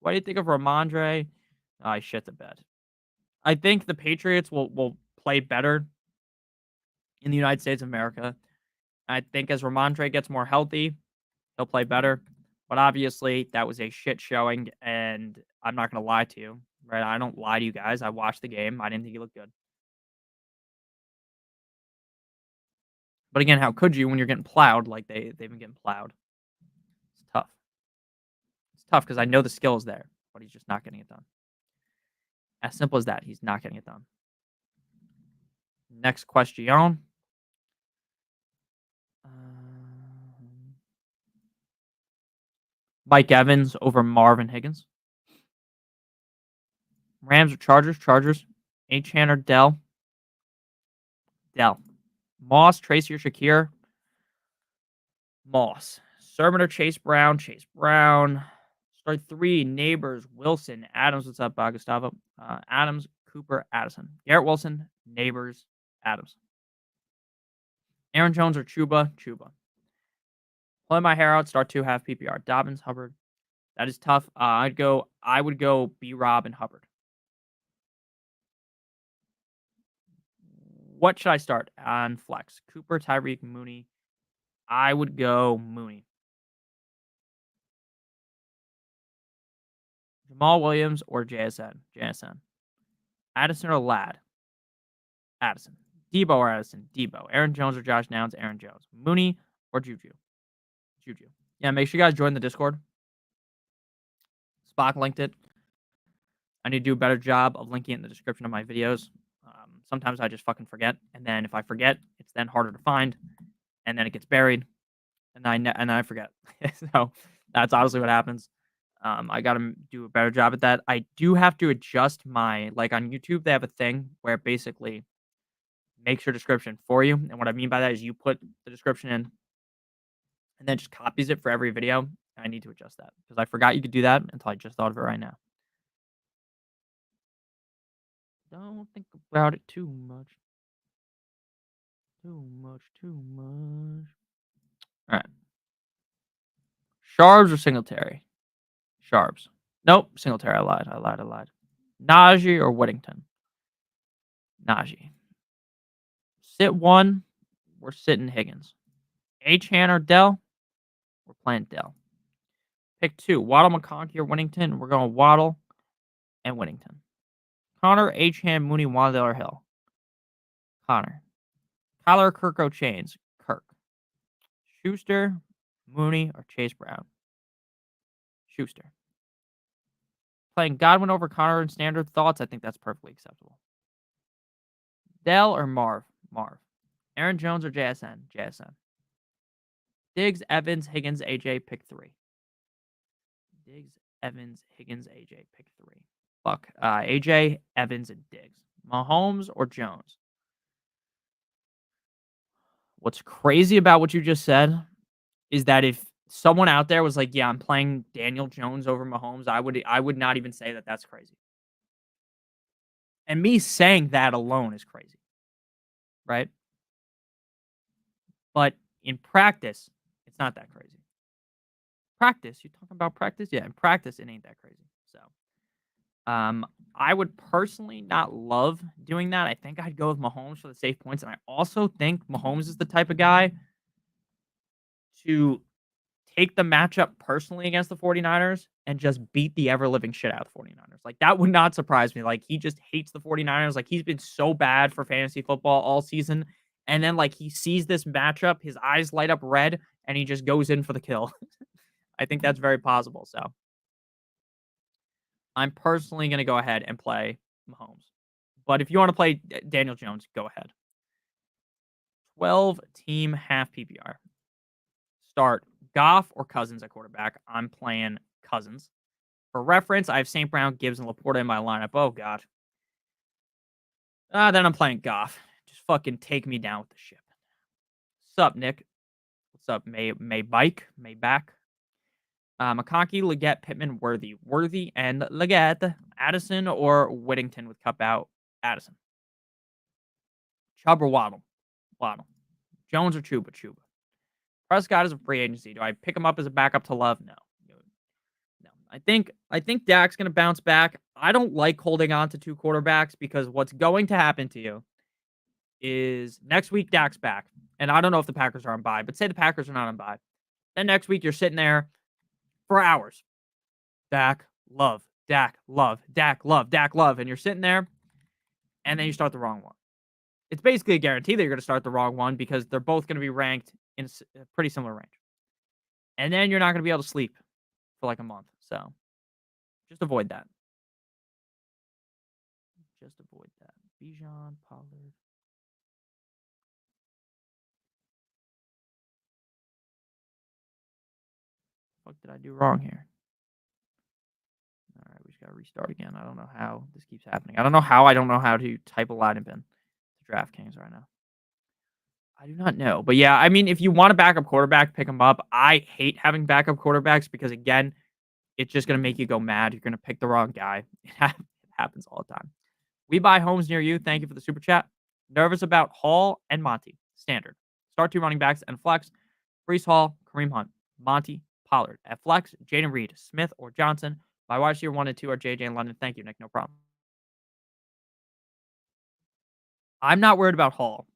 What do you think of Ramondre? I shit the bed. I think the Patriots will play better in the United States of America. I think as Ramondre gets more healthy, he'll play better. But obviously, that was a shit showing, and I'm not going to lie to you, right? I don't lie to you guys. I watched the game. I didn't think he looked good. But again, how could you when you're getting plowed like they've been getting plowed? It's tough. It's tough because I know the skill is there, but he's just not getting it done. As simple as that. He's not getting it done. Next question. Mike Evans over Marvin Higgins. Rams or Chargers? Chargers. Achan or Dell? Dell. Moss, Tracy or Shakir? Moss. Sermon or Chase Brown? Chase Brown. Start 3. Neighbors. Wilson. Adams. What's up, Gustavo? Adams. Cooper. Addison. Garrett Wilson. Neighbors. Adams. Aaron Jones or Chuba? Chuba. Play my hair out. Start 2. Half PPR. Dobbins. Hubbard. That is tough. I would go B. Rob and Hubbard. What should I start on flex? Cooper, Tyreek, Mooney. I would go Mooney. Jamal Williams or JSN? JSN. Addison or Ladd? Addison. Debo or Addison? Debo. Aaron Jones or Josh Downs? Aaron Jones. Mooney or Juju? Juju. Yeah, make sure you guys join the Discord. Spock linked it. I need to do a better job of linking it in the description of my videos. Sometimes I just fucking forget, and then if I forget, it's then harder to find, and then it gets buried, and I forget. So that's honestly what happens. I got to do a better job at that. I do have to adjust my on YouTube. They have a thing where it basically makes your description for you, and what I mean by that is you put the description in, and then just copies it for every video. I need to adjust that because I forgot you could do that until I just thought of it right now. Don't think about it too much. Too much, too much. All right. Sharps or Singletary? Sharps. Nope, Singletary. I lied. Najee or Whittington? Najee. Sit 1. We're sitting Higgins. Achan or Dell? We're playing Dell. Pick 2. Waddle, McConkey or Whittington? We're going Waddle and Whittington. Connor, Achan, Mooney, Wan'Dale or Hill? Connor. Kyler, Kirk, or Chains? Kirk. Schuster, Mooney, or Chase Brown? Schuster. Playing Godwin over Connor in standard thoughts, I think that's perfectly acceptable. Dell or Marv? Marv. Aaron Jones or JSN? JSN. Diggs, Evans, Higgins, AJ, pick 3. Diggs, Evans, Higgins, AJ, pick 3. Fuck. AJ, Evans, and Diggs. Mahomes or Jones? What's crazy about what you just said is that if someone out there was like, "Yeah, I'm playing Daniel Jones over Mahomes," I would not even say that that's crazy. And me saying that alone is crazy, right? But in practice, it's not that crazy. Practice, you talking about practice? Yeah, in practice, it ain't that crazy. So, I would personally not love doing that. I think I'd go with Mahomes for the safe points, and I also think Mahomes is the type of guy to take the matchup personally against the 49ers and just beat the ever living shit out of the 49ers. Like, that would not surprise me. Like, he just hates the 49ers. Like, he's been so bad for fantasy football all season. And then, he sees this matchup, his eyes light up red, and he just goes in for the kill. I think that's very possible. So, I'm personally going to go ahead and play Mahomes. But if you want to play Daniel Jones, go ahead. 12 team half PPR. Start Goff or Cousins at quarterback. I'm playing Cousins. For reference, I have St. Brown, Gibbs, and Laporta in my lineup. Oh, God. Then I'm playing Goff. Just fucking take me down with the ship. Sup, Nick? What's up, May Bike? May back? McConkey, Leggett, Pittman, Worthy. Worthy and Leggett. Addison or Whittington with cup out. Addison. Chubb or Waddle? Waddle. Jones or Chuba? Chuba. Prescott is a free agency. Do I pick him up as a backup to Love? No. No. I think Dak's gonna bounce back. I don't like holding on to two quarterbacks because what's going to happen to you is next week Dak's back. And I don't know if the Packers are on bye, but say the Packers are not on bye. Then next week you're sitting there for hours. Dak, Love, Dak, Love, Dak, Love, Dak, Love. And you're sitting there and then you start the wrong one. It's basically a guarantee that you're going to start the wrong one because they're both going to be ranked in a pretty similar range. And then you're not going to be able to sleep for like a month. So just avoid that. Just avoid that. Bijan, Pollard. What did I do wrong here? All right, we just got to restart again. I don't know how this keeps happening. I don't know how to type a lineup in to DraftKings right now. I do not know. But yeah, I mean, if you want a backup quarterback, pick him up. I hate having backup quarterbacks because, again, it's just going to make you go mad. You're going to pick the wrong guy. It happens all the time. We buy homes near you. Thank you for the super chat. Nervous about Hall and Monty. Standard. Start two running backs and flex. Brees Hall, Kareem Hunt, Monty, Pollard. At flex, Jaden Reed, Smith, or Johnson. My wide receiver 1 and 2 are JJ and London. Thank you, Nick. No problem. I'm not worried about Hall.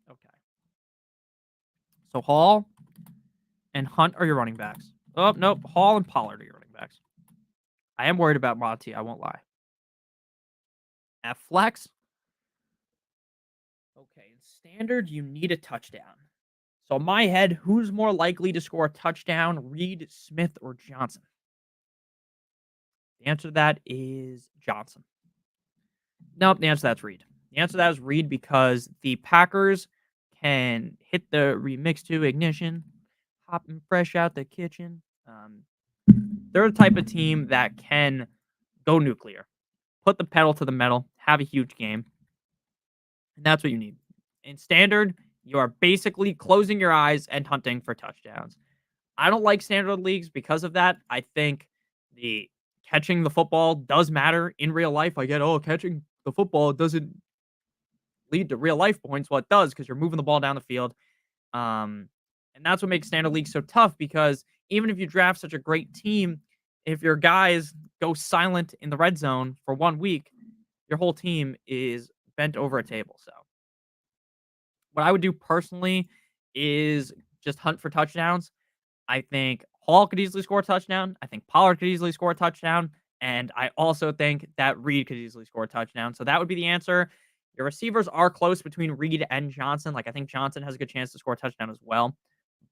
Okay. So Hall and Hunt are your running backs. Oh, nope. Hall and Pollard are your running backs. I am worried about Monty. I won't lie. At flex, okay, in standard, you need a touchdown. So in my head, who's more likely to score a touchdown, Reed, Smith, or Johnson? The answer to that is Johnson. Nope, the answer to that's Reed. The answer to that is Reed because the Packers can hit the remix to ignition, hopping fresh out the kitchen. They're the type of team that can go nuclear, put the pedal to the metal, have a huge game. And that's what you need. In standard, you are basically closing your eyes and hunting for touchdowns. I don't like standard leagues because of that. I think the catching the football does matter in real life. I get, catching the football doesn't lead to real life points. Well, it does because you're moving the ball down the field. And that's what makes standard leagues so tough because even if you draft such a great team, if your guys go silent in the red zone for 1 week, your whole team is bent over a table. So what I would do personally is just hunt for touchdowns. I think Hall could easily score a touchdown. I think Pollard could easily score a touchdown. And I also think that Reed could easily score a touchdown. So that would be the answer. Your receivers are close between Reed and Johnson. Like, I think Johnson has a good chance to score a touchdown as well.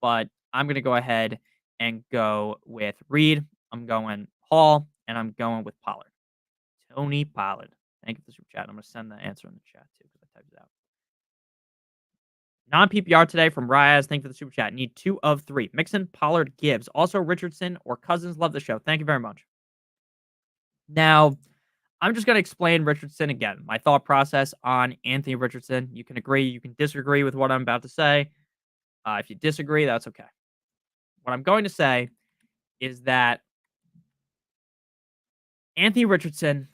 But I'm going to go ahead and go with Reed. I'm going Hall, and I'm going with Pollard. Tony Pollard. Thank you for the super chat. I'm going to send the answer in the chat, too, because I typed it out. Non-PPR today from Ryaz. Thank you for the super chat. Need 2 of 3. Mixon, Pollard, Gibbs. Also Richardson or Cousins. Love the show. Thank you very much. Now, I'm just going to explain Richardson again. My thought process on Anthony Richardson. You can agree. You can disagree with what I'm about to say. If you disagree, that's okay. What I'm going to say is that Anthony Richardson,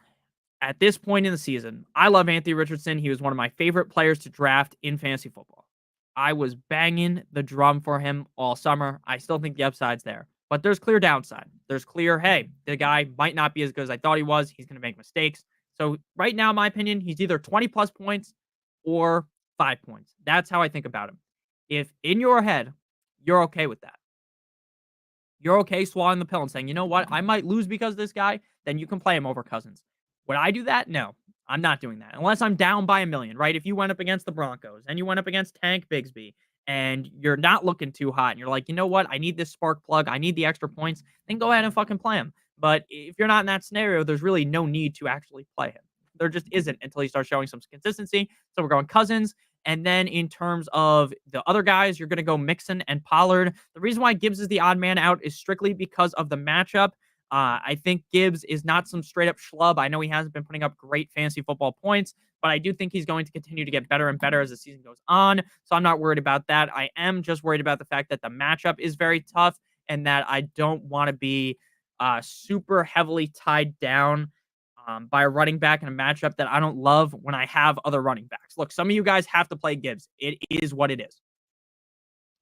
at this point in the season, I love Anthony Richardson. He was one of my favorite players to draft in fantasy football. I was banging the drum for him all summer. I still think the upside's there. But there's clear downside. There's clear, hey, the guy might not be as good as I thought he was. He's going to make mistakes. So right now, in my opinion, he's either 20 plus points or 5 points. That's how I think about him. If in your head, you're okay with that, you're okay swallowing the pill and saying, you know what, I might lose because of this guy, then you can play him over Cousins. Would I do that? No, I'm not doing that. Unless I'm down by a million, right? If you went up against the Broncos and you went up against Tank Bigsby and you're not looking too hot and you're like, you know what, I need this spark plug, I need the extra points, then go ahead and fucking play him. But if you're not in that scenario, there's really no need to actually play him. There just isn't until he starts showing some consistency. So we're going Cousins. And then in terms of the other guys, you're going to go Mixon and Pollard. The reason why Gibbs is the odd man out is strictly because of the matchup. I think Gibbs is not some straight up schlub. I know he hasn't been putting up great fantasy football points, but I do think he's going to continue to get better and better as the season goes on. So I'm not worried about that. I am just worried about the fact that the matchup is very tough and that I don't want to be super heavily tied down by a running back in a matchup that I don't love when I have other running backs. Look, some of you guys have to play Gibbs. It is what it is.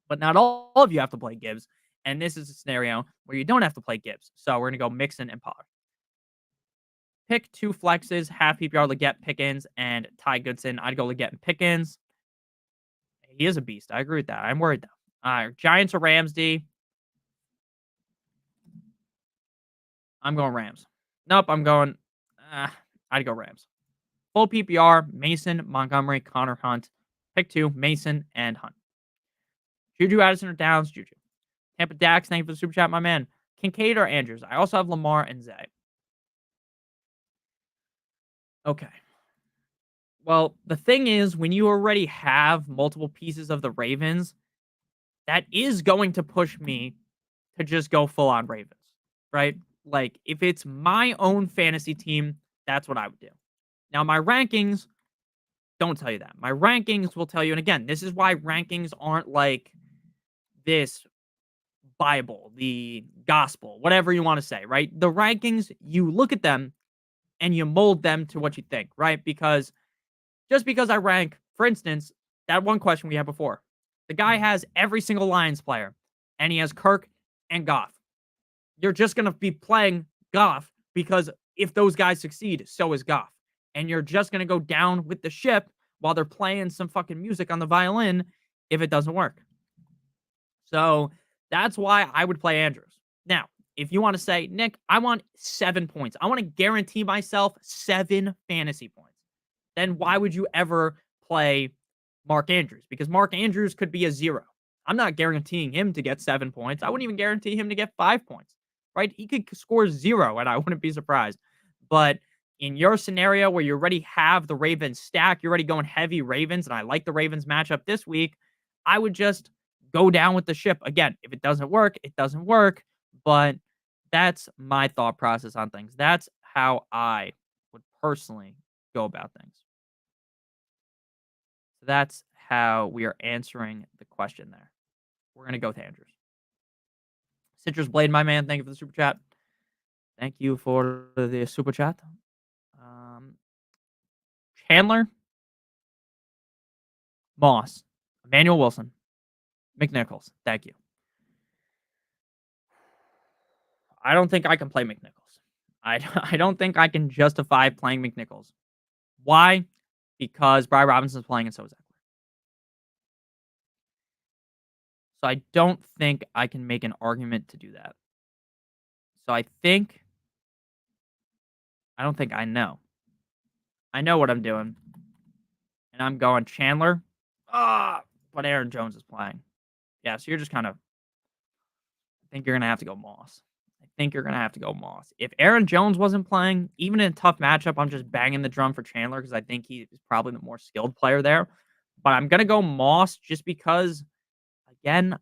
But not all of you have to play Gibbs. And this is a scenario where you don't have to play Gibbs. So we're going to go Mixon and Pollard. Pick two flexes, half PPR Leggett Pickens and Ty Goodson. I'd go Leggett and Pickens. He is a beast. I agree with that. I'm worried though. Giants or Rams D. I'm going Rams. Nope, I'm going. I'd go Rams. Full PPR, Mason, Montgomery, Connor Hunt. Pick two, Mason and Hunt. Juju Addison or Downs? Juju. Tampa Dax, thank you for the super chat, my man. Kincaid or Andrews? I also have Lamar and Zay. Okay. Well, the thing is, when you already have multiple pieces of the Ravens, that is going to push me to just go full on Ravens, right? Like, if it's my own fantasy team, that's what I would do. Now, my rankings don't tell you that. My rankings will tell you, and again, this is why rankings aren't like this Bible, the gospel, whatever you want to say, right? The rankings, you look at them and you mold them to what you think, right? Because just because I rank, for instance, that one question we had before, the guy has every single Lions player and he has Kirk and Goff. You're just going to be playing Goff because if those guys succeed, so is Goff. And you're just going to go down with the ship while they're playing some fucking music on the violin if it doesn't work. So that's why I would play Andrews. Now, if you want to say, Nick, I want 7 points. I want to guarantee myself 7 fantasy points. Then why would you ever play Mark Andrews? Because Mark Andrews could be a 0. I'm not guaranteeing him to get 7 points. I wouldn't even guarantee him to get 5 points, right? He could score 0 and I wouldn't be surprised. But in your scenario where you already have the Ravens stack, you're already going heavy Ravens, and I like the Ravens matchup this week, I would just go down with the ship. Again, if it doesn't work, it doesn't work. But that's my thought process on things. That's how I would personally go about things. So that's how we are answering the question there. We're going to go with Andrews. Citrus Blade, my man, thank you for the super chat. Thank you for the super chat. Chandler, Moss, Emmanuel Wilson, McNichols. Thank you. I don't think I can play McNichols. I don't think I can justify playing McNichols. Why? Because Brian Robinson's playing and so is Eckler. So I don't think I can make an argument to do that. So I don't think I know. I know what I'm doing. And I'm going Chandler. But Aaron Jones is playing. Yeah, so you're just kind of, I think you're going to have to go Moss. If Aaron Jones wasn't playing, even in a tough matchup, I'm just banging the drum for Chandler because I think he is probably the more skilled player there. But I'm going to go Moss just because, again,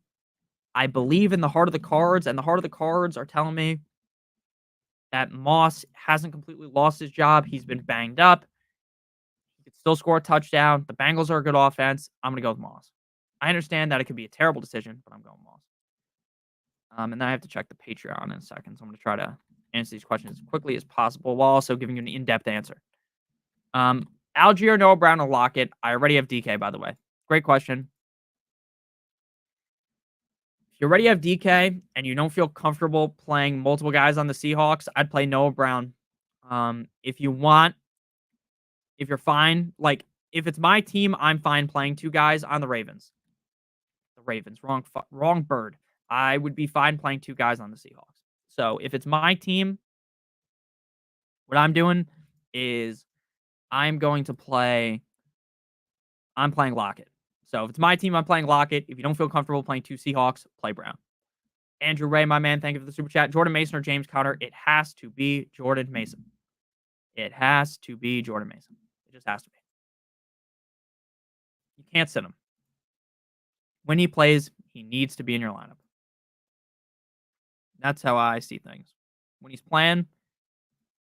I believe in the heart of the cards, and the heart of the cards are telling me that Moss hasn't completely lost his job. He's been banged up. He could still score a touchdown. The Bengals are a good offense. I'm going to go with Moss. I understand that it could be a terrible decision, but I'm going Moss. And then I have to check the Patreon in a second. So I'm going to try to answer these questions as quickly as possible while also giving you an in-depth answer. Algier, Noah Brown, and Lockett. I already have DK, by the way. Great question. If you already have DK and you don't feel comfortable playing multiple guys on the Seahawks, I'd play Noah Brown. If you're fine, like if it's my team, I'm fine playing 2 guys on the Ravens. Wrong bird. I would be fine playing 2 guys on the Seahawks. So if it's my team, what I'm doing is I'm playing Lockett. So if it's my team, I'm playing Lockett. If you don't feel comfortable playing 2 Seahawks, play Brown. Andrew Ray, my man, thank you for the super chat. Jordan Mason or James Conner? It has to be Jordan Mason. It just has to be. You can't sit him. When he plays, he needs to be in your lineup. That's how I see things. When he's playing,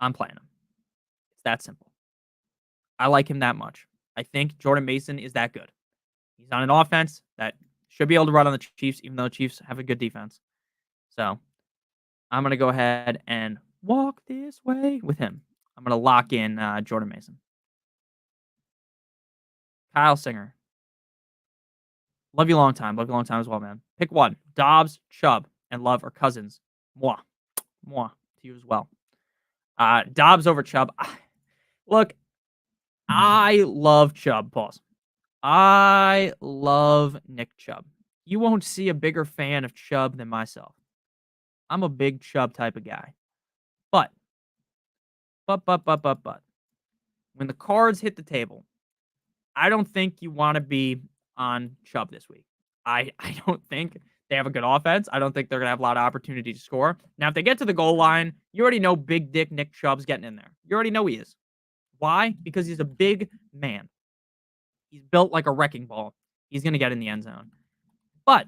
I'm playing him. It's that simple. I like him that much. I think Jordan Mason is that good. He's on an offense that should be able to run on the Chiefs, even though the Chiefs have a good defense. So I'm going to go ahead and walk this way with him. I'm going to lock in Jordan Mason. Kyle Singer. Love you a long time. Love you a long time as well, man. Pick one. Dobbs, Chubb, and Love or Cousins. Moi. Moi. To you as well. Dobbs over Chubb. Look, I love Chubb. Pause. I love Nick Chubb. You won't see a bigger fan of Chubb than myself. I'm a big Chubb type of guy. But, but, when the cards hit the table, I don't think you want to be on Chubb this week. I don't think they have a good offense. I don't think they're going to have a lot of opportunity to score. Now, if they get to the goal line, you already know big dick Nick Chubb's getting in there. You already know he is. Why? Because he's a big man. He's built like a wrecking ball. He's going to get in the end zone. But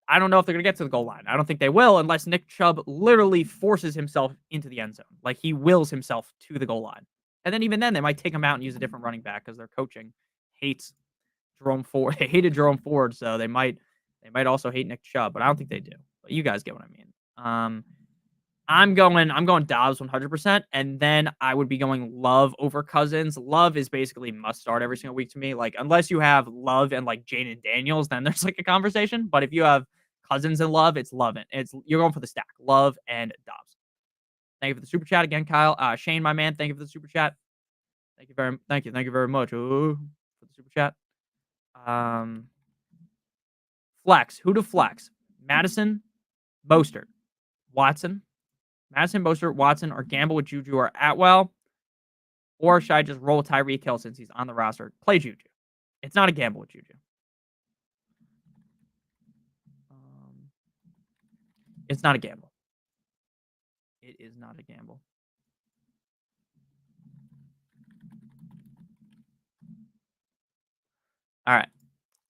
I don't know if they're going to get to the goal line. I don't think they will unless Nick Chubb literally forces himself into the end zone. Like he wills himself to the goal line. And then even then, they might take him out and use a different running back because their coaching hates Jerome Ford. They hated Jerome Ford, so they might also hate Nick Chubb, but I don't think they do. But you guys get what I mean. I'm going Dobbs 100%, and then I would be going Love over Cousins. Love is basically must start every single week to me. Like unless you have Love and like Jaden Daniels, then there's like a conversation. But if you have Cousins and Love, it's Love it. You're going for the stack. Love and Dobbs. Thank you for the super chat again, Kyle. Shane, my man, thank you for the super chat. Thank you very much. For the super chat. Flex. Who to flex? Madison, Mostert, Watson. Madison, Mostert, Watson, or gamble with Juju or Atwell? Or should I just roll Tyreek Hill since he's on the roster? Play Juju. It's not a gamble with Juju. It's not a gamble. It is not a gamble. All right.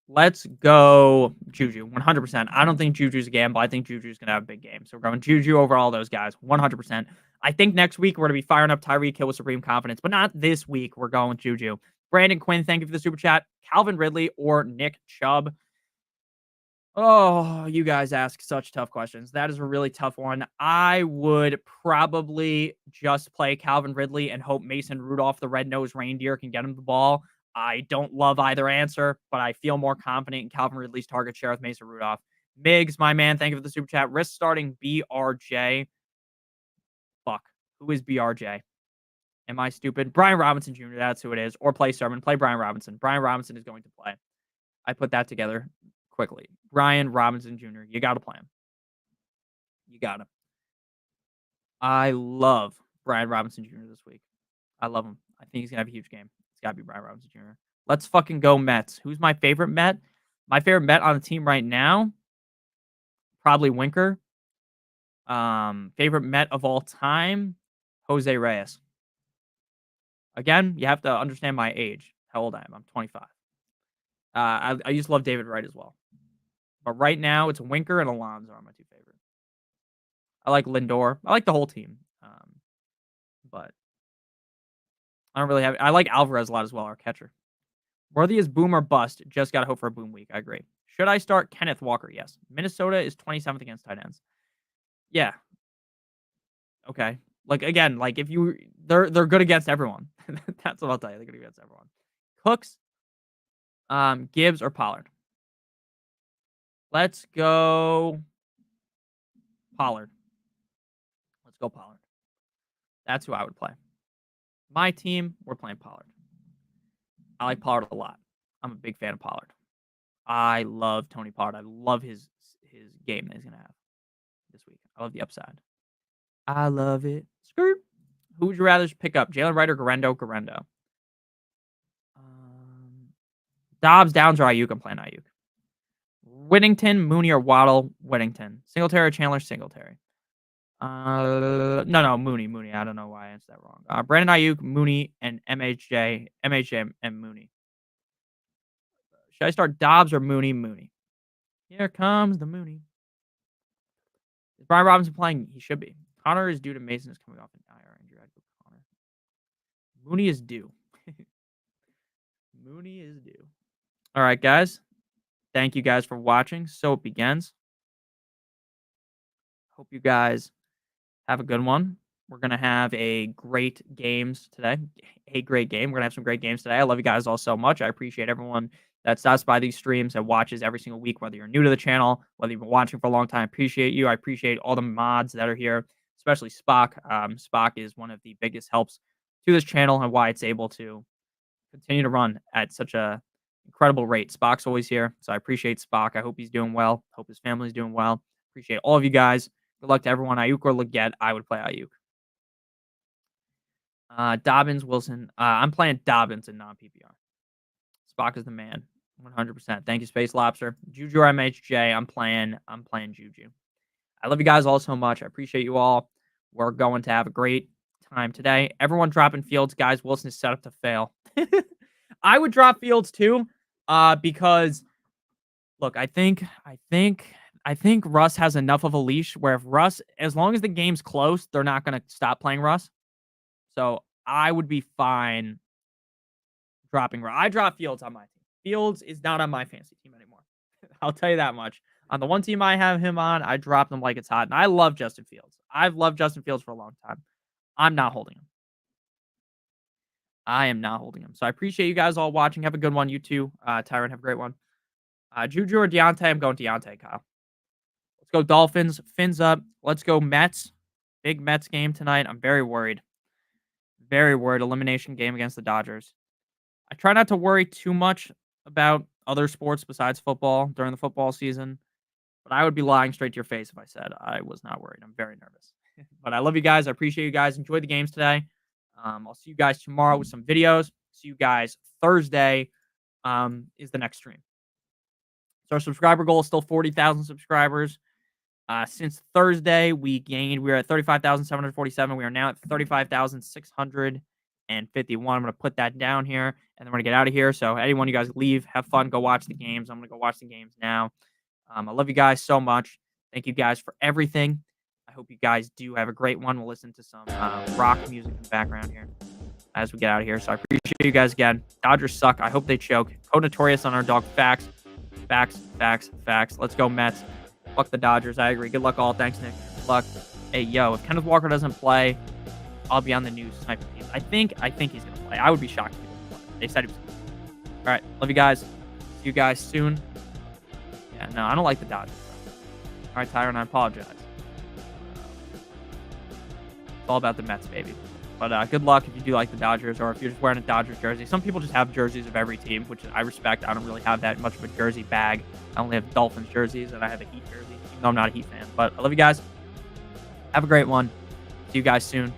Let's go Juju. 100%. I don't think Juju's a gamble. I think Juju's going to have a big game. So we're going Juju over all those guys. 100%. I think next week we're going to be firing up Tyreek Hill with supreme confidence, but not this week. We're going Juju. Brandon Quinn, thank you for the super chat. Calvin Ridley or Nick Chubb? Oh, you guys ask such tough questions. That is a really tough one. I would probably just play Calvin Ridley and hope Mason Rudolph, the red-nosed reindeer, can get him the ball. I don't love either answer, but I feel more confident in Calvin Ridley's target share with Mason Rudolph. Miggs, my man, thank you for the super chat. Risk starting BRJ. Fuck. Who is BRJ? Am I stupid? Brian Robinson Jr., that's who it is. Or play Sermon. Play Brian Robinson. Brian Robinson is going to play. I put that together quickly. Brian Robinson Jr., you got to play him. You got him. I love Brian Robinson Jr. this week. I love him. I think he's going to have a huge game. It's got to be Brian Robinson Jr. Let's fucking go Mets. Who's my favorite Met? My favorite Met on the team right now? Probably Winker. Favorite Met of all time? Jose Reyes. Again, you have to understand my age. How old I am. I'm 25. I used to love David Wright as well. But right now, it's Winker and Alonso are my two favorites. I like Lindor. I like the whole team. But I don't really have. I like Alvarez a lot as well, our catcher. Worthy is boom or bust. Just got to hope for a boom week. I agree. Should I start Kenneth Walker? Yes. Minnesota is 27th against tight ends. Yeah. Okay. Like again, like if you they're good against everyone. That's what I'll tell you. They're good against everyone. Cooks, Gibbs or Pollard. Let's go Pollard. Let's go Pollard. That's who I would play. My team, we're playing Pollard. I like Pollard a lot. I'm a big fan of Pollard. I love Tony Pollard. I love his game that he's gonna have this week. I love the upside. I love it. Skirt. Who would you rather pick up? Jalen Wright or Garendo? Garendo. Dobbs, Downs, or Ayuk? I'm playing Ayuk. Whittington, Mooney, or Waddle? Whittington. Singletary, Chandler, Singletary. No, Mooney. I don't know why I answered that wrong. Brandon Ayuk, Mooney, and MHJ, and Mooney. Should I start Dobbs or Mooney? Mooney. Here comes the Mooney. Is Brian Robinson playing? He should be. Connor is due to Mason is coming off an IR injury. I'd go Connor. Mooney is due. Mooney is due. All right, guys. Thank you guys for watching. So it begins. Hope you guys have a good one. We're going to have a great games today. A great game. We're going to have some great games today. I love you guys all so much. I appreciate everyone that stops by these streams and watches every single week, whether you're new to the channel, whether you've been watching for a long time. I appreciate you. I appreciate all the mods that are here, especially Spock. Spock is one of the biggest helps to this channel and why it's able to continue to run at such a incredible rate. Spock's always here, so I appreciate Spock. I hope he's doing well. Hope his family's doing well. Appreciate all of you guys. Good luck to everyone. Ayuk or Leggett. I would play Ayuk. Dobbins, Wilson. I'm playing Dobbins in non-PPR. Spock is the man. 100%. Thank you, Space Lobster. Juju or MHJ. I'm playing Juju. I love you guys all so much. I appreciate you all. We're going to have a great time today. Everyone dropping Fields, guys. Wilson is set up to fail. I would drop Fields too, because look, I think Russ has enough of a leash where if Russ, as long as the game's close, they're not going to stop playing Russ. So I would be fine dropping Russ. I drop Fields on my team. Fields is not on my fantasy team anymore. I'll tell you that much. On the one team I have him on, I dropped him like it's hot. And I love Justin Fields. I've loved Justin Fields for a long time. I'm not holding him. I am not holding him. So I appreciate you guys all watching. Have a good one. You too. Tyron, have a great one. Juju or Deontay? I'm going Deontay, Kyle. Let's go Dolphins. Fins up. Let's go Mets. Big Mets game tonight. I'm very worried. Very worried. Elimination game against the Dodgers. I try not to worry too much about other sports besides football during the football season, but I would be lying straight to your face if I said I was not worried. I'm very nervous. But I love you guys. I appreciate you guys. Enjoy the games today. I'll see you guys tomorrow with some videos. See you guys Thursday is the next stream. So our subscriber goal is still 40,000 subscribers. Since Thursday, we were at 35,747. We are now at 35,651. I'm going to put that down here, and then we're going to get out of here. So anyone you guys leave, have fun, go watch the games. I'm going to go watch the games now. I love you guys so much. Thank you guys for everything. I hope you guys do have a great one. We'll listen to some rock music in the background here as we get out of here. So I appreciate you guys again. Dodgers suck. I hope they choke. Code Notorious on our dog. Facts. Facts. Facts. Facts. Let's go, Mets. Fuck the Dodgers. I agree. Good luck all. Thanks, Nick. Good luck. Hey, yo, if Kenneth Walker doesn't play, I'll be on the news sniping team. I think he's going to play. I would be shocked if he doesn't play. They said he was going to play. All right. Love you guys. See you guys soon. Yeah, no, I don't like the Dodgers. All right, Tyron, I apologize. It's all about the Mets, baby. But good luck if you do like the Dodgers or if you're just wearing a Dodgers jersey. Some people just have jerseys of every team, which I respect. I don't really have that much of a jersey bag. I only have Dolphins jerseys, and I have a Heat jersey, even though I'm not a Heat fan. But I love you guys. Have a great one. See you guys soon.